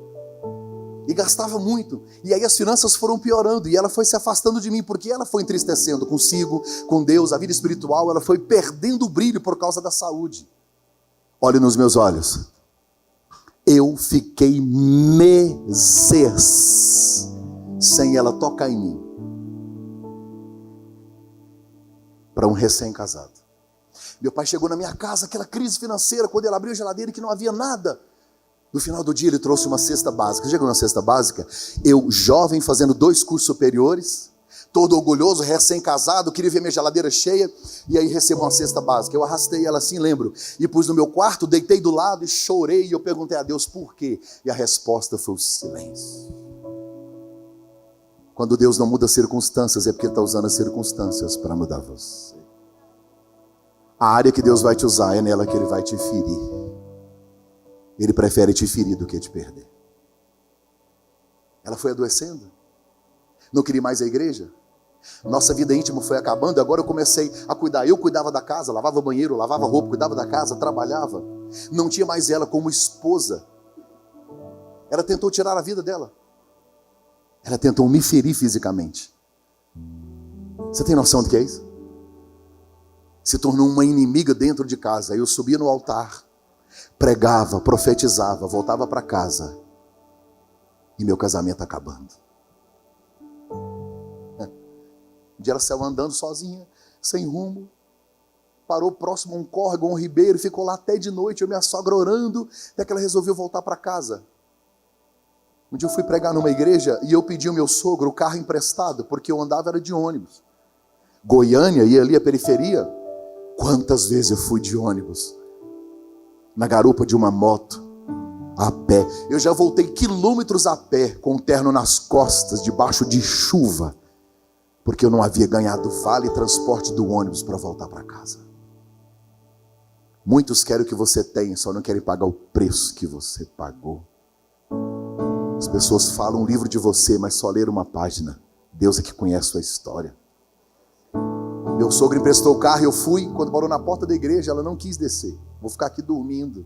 E gastava muito. E aí as finanças foram piorando. E ela foi se afastando de mim, porque ela foi entristecendo consigo, com Deus, a vida espiritual. Ela foi perdendo o brilho por causa da saúde. Olhe nos meus olhos. Eu fiquei meses sem ela tocar em mim. Para um recém-casado. Meu pai chegou na minha casa, aquela crise financeira, quando ele abriu a geladeira e que não havia nada. No final do dia ele trouxe uma cesta básica. Já ganhou uma cesta básica? Eu, jovem, fazendo 2 cursos superiores, todo orgulhoso, recém-casado, queria ver minha geladeira cheia, e aí recebo uma cesta básica. Eu arrastei ela assim, lembro, e pus no meu quarto, deitei do lado e chorei, e eu perguntei a Deus por quê. E a resposta foi o silêncio. Quando Deus não muda circunstâncias, é porque Ele está usando as circunstâncias para mudar você. A área que Deus vai te usar é nela que Ele vai te ferir. Ele prefere te ferir do que te perder. Ela foi adoecendo. Não queria mais a igreja. Nossa vida íntima foi acabando. Agora eu comecei a cuidar. Eu cuidava da casa, lavava banheiro, lavava roupa, cuidava da casa, trabalhava. Não tinha mais ela como esposa. Ela tentou tirar a vida dela. Ela tentou me ferir fisicamente. Você tem noção do que é isso? Se tornou uma inimiga dentro de casa. Aí eu subia no altar, pregava, profetizava, voltava para casa. E meu casamento acabando. Um dia ela saiu andando sozinha, sem rumo. Parou próximo a um córrego, a um ribeiro, ficou lá até de noite, eu e minha sogra orando, até que ela resolveu voltar para casa. Um dia eu fui pregar numa igreja e eu pedi ao meu sogro o carro emprestado, porque eu andava era de ônibus. Goiânia, ia ali a periferia. Quantas vezes eu fui de ônibus? Na garupa de uma moto, a pé. Eu já voltei quilômetros a pé, com o terno nas costas, debaixo de chuva, porque eu não havia ganhado vale transporte do ônibus para voltar para casa. Muitos querem o que você tem, só não querem pagar o preço que você pagou. As pessoas falam um livro de você, mas só leram uma página. Deus é que conhece a sua história. Meu sogro emprestou o carro e eu fui. Quando parou na porta da igreja, ela não quis descer. Vou ficar aqui dormindo.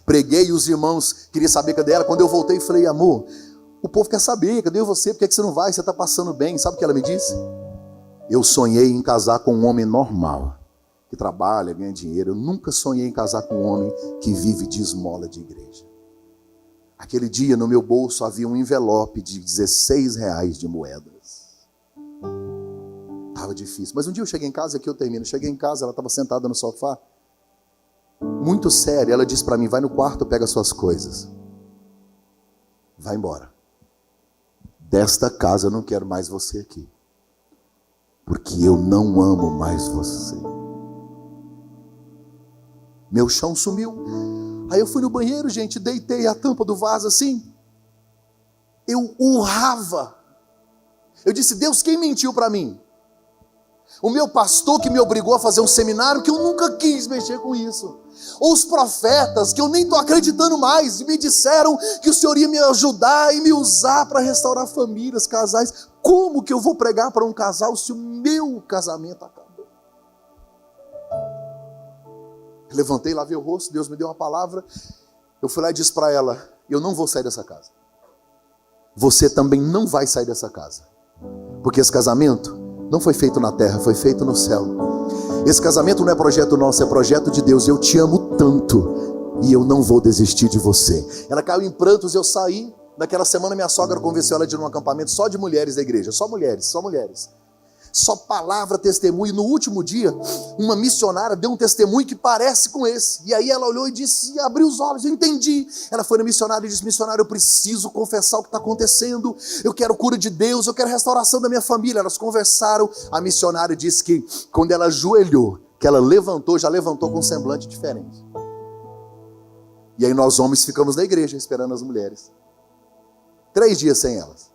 Preguei e os irmãos queriam saber cadê ela. Quando eu voltei, falei, amor, o povo quer saber, cadê você? Por que você não vai? Você está passando bem. Sabe o que ela me disse? Eu sonhei em casar com um homem normal, que trabalha, ganha dinheiro. Eu nunca sonhei em casar com um homem que vive de esmola de igreja. Aquele dia no meu bolso havia um envelope de R$16 de moedas. Estava difícil. Mas um dia eu cheguei em casa, aqui eu termino. Cheguei em casa, ela estava sentada no sofá. Muito séria. Ela disse para mim, vai no quarto, pega suas coisas. Vai embora. Desta casa eu não quero mais você aqui. Porque eu não amo mais você. Meu chão sumiu. Aí eu fui no banheiro, gente, deitei a tampa do vaso assim. Eu urrava. Eu disse, Deus, quem mentiu para mim? O meu pastor que me obrigou a fazer um seminário que eu nunca quis mexer com isso. Ou os profetas que eu nem estou acreditando mais e me disseram que o Senhor ia me ajudar e me usar para restaurar famílias, casais. Como que eu vou pregar para um casal se o meu casamento acabou? Eu levantei, lavei o rosto, Deus me deu uma palavra. Eu fui lá e disse para ela: eu não vou sair dessa casa. Você também não vai sair dessa casa. Porque esse casamento não foi feito na terra, foi feito no céu. Esse casamento não é projeto nosso, é projeto de Deus. Eu te amo tanto e eu não vou desistir de você. Ela caiu em prantos, eu saí. Naquela semana minha sogra convenceu ela de ir num acampamento só de mulheres da igreja. Só mulheres, só mulheres. Só palavra, testemunho. E no último dia, uma missionária deu um testemunho que parece com esse. E aí ela olhou e disse, e abriu os olhos, eu entendi. Ela foi na missionária e disse: missionária, eu preciso confessar o que está acontecendo. Eu quero cura de Deus, eu quero restauração da minha família. Elas conversaram. A missionária disse que quando ela ajoelhou, que ela levantou, já levantou com um semblante diferente. E aí nós homens ficamos na igreja esperando as mulheres. 3 dias sem elas.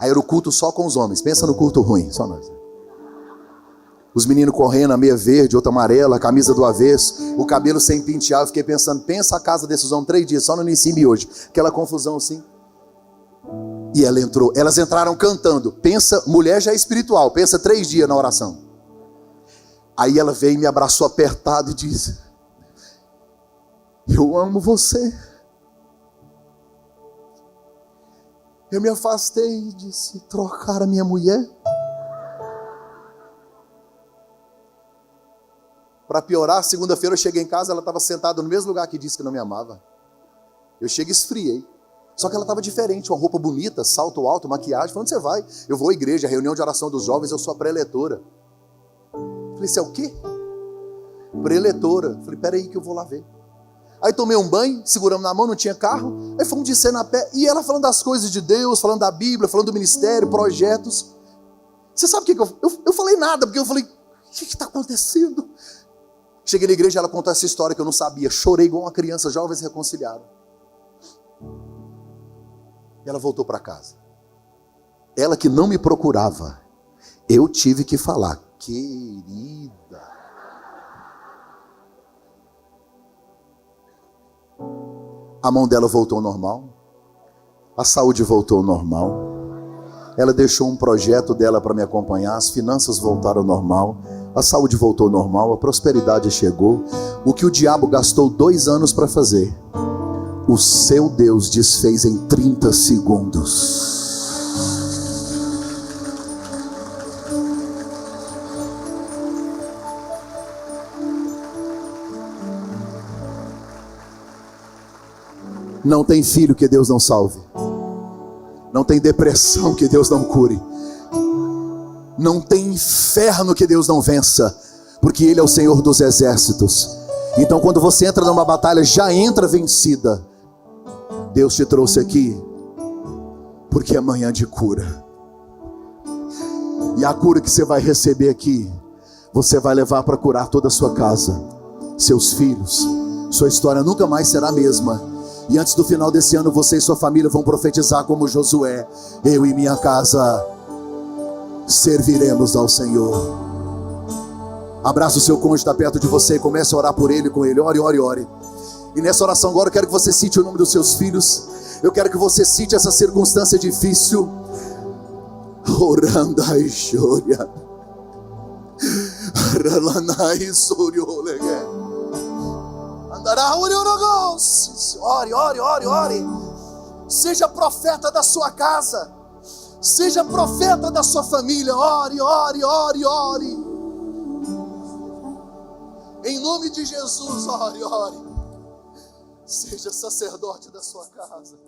Aí era o culto só com os homens. Pensa no culto ruim, só nós. Os meninos correndo, a meia verde, outra amarela, a camisa do avesso, o cabelo sem pentear. Eu fiquei pensando, pensa a casa desses homens 3 dias, só no Nissimbi hoje. Aquela confusão assim. E ela entrou. Elas entraram cantando. Pensa, mulher já é espiritual. Pensa 3 dias na oração. Aí ela veio e me abraçou apertado e disse: eu amo você. Eu me afastei e disse: trocar a minha mulher? Para piorar, segunda-feira eu cheguei em casa, ela estava sentada no mesmo lugar que disse que não me amava. Eu cheguei e esfriei. Só que ela estava diferente, uma roupa bonita, salto alto, maquiagem. Falei: onde você vai? Eu vou à igreja, reunião de oração dos jovens, eu sou a preletora. Falei: você é o quê? Preletora. Falei: peraí que eu vou lá ver. Aí tomei um banho, seguramos na mão, não tinha carro. Aí fomos descendo a pé. E ela falando das coisas de Deus, falando da Bíblia, falando do ministério, projetos. Você sabe o que eu falei nada, porque eu falei: o que está acontecendo? Cheguei na igreja, ela contou essa história que eu não sabia. Chorei igual uma criança, jovens se reconciliaram. E ela voltou para casa. Ela que não me procurava, eu tive que falar: querida. A mão dela voltou ao normal. A saúde voltou ao normal. Ela deixou um projeto dela para me acompanhar. As finanças voltaram ao normal. A saúde voltou ao normal. A prosperidade chegou. O que o diabo gastou 2 anos para fazer, o seu Deus desfez em 30 segundos. Não tem filho que Deus não salve. Não tem depressão que Deus não cure. Não tem inferno que Deus não vença. Porque Ele é o Senhor dos exércitos. Então quando você entra numa batalha, já entra vencida. Deus te trouxe aqui porque é manhã de cura. E a cura que você vai receber aqui, você vai levar para curar toda a sua casa, seus filhos. Sua história nunca mais será a mesma. E antes do final desse ano, você e sua família vão profetizar como Josué: eu e minha casa serviremos ao Senhor. Abraça o seu cônjuge, está perto de você, e comece a orar por ele, com ele. Ore, ore, ore. E nessa oração agora eu quero que você cite o nome dos seus filhos. Eu quero que você cite essa circunstância difícil. Orando a Ishoria. Ore, ore, ore, ore. Seja profeta da sua casa. Seja profeta da sua família. Ore, ore, ore, ore. Em nome de Jesus, ore, ore. Seja sacerdote da sua casa.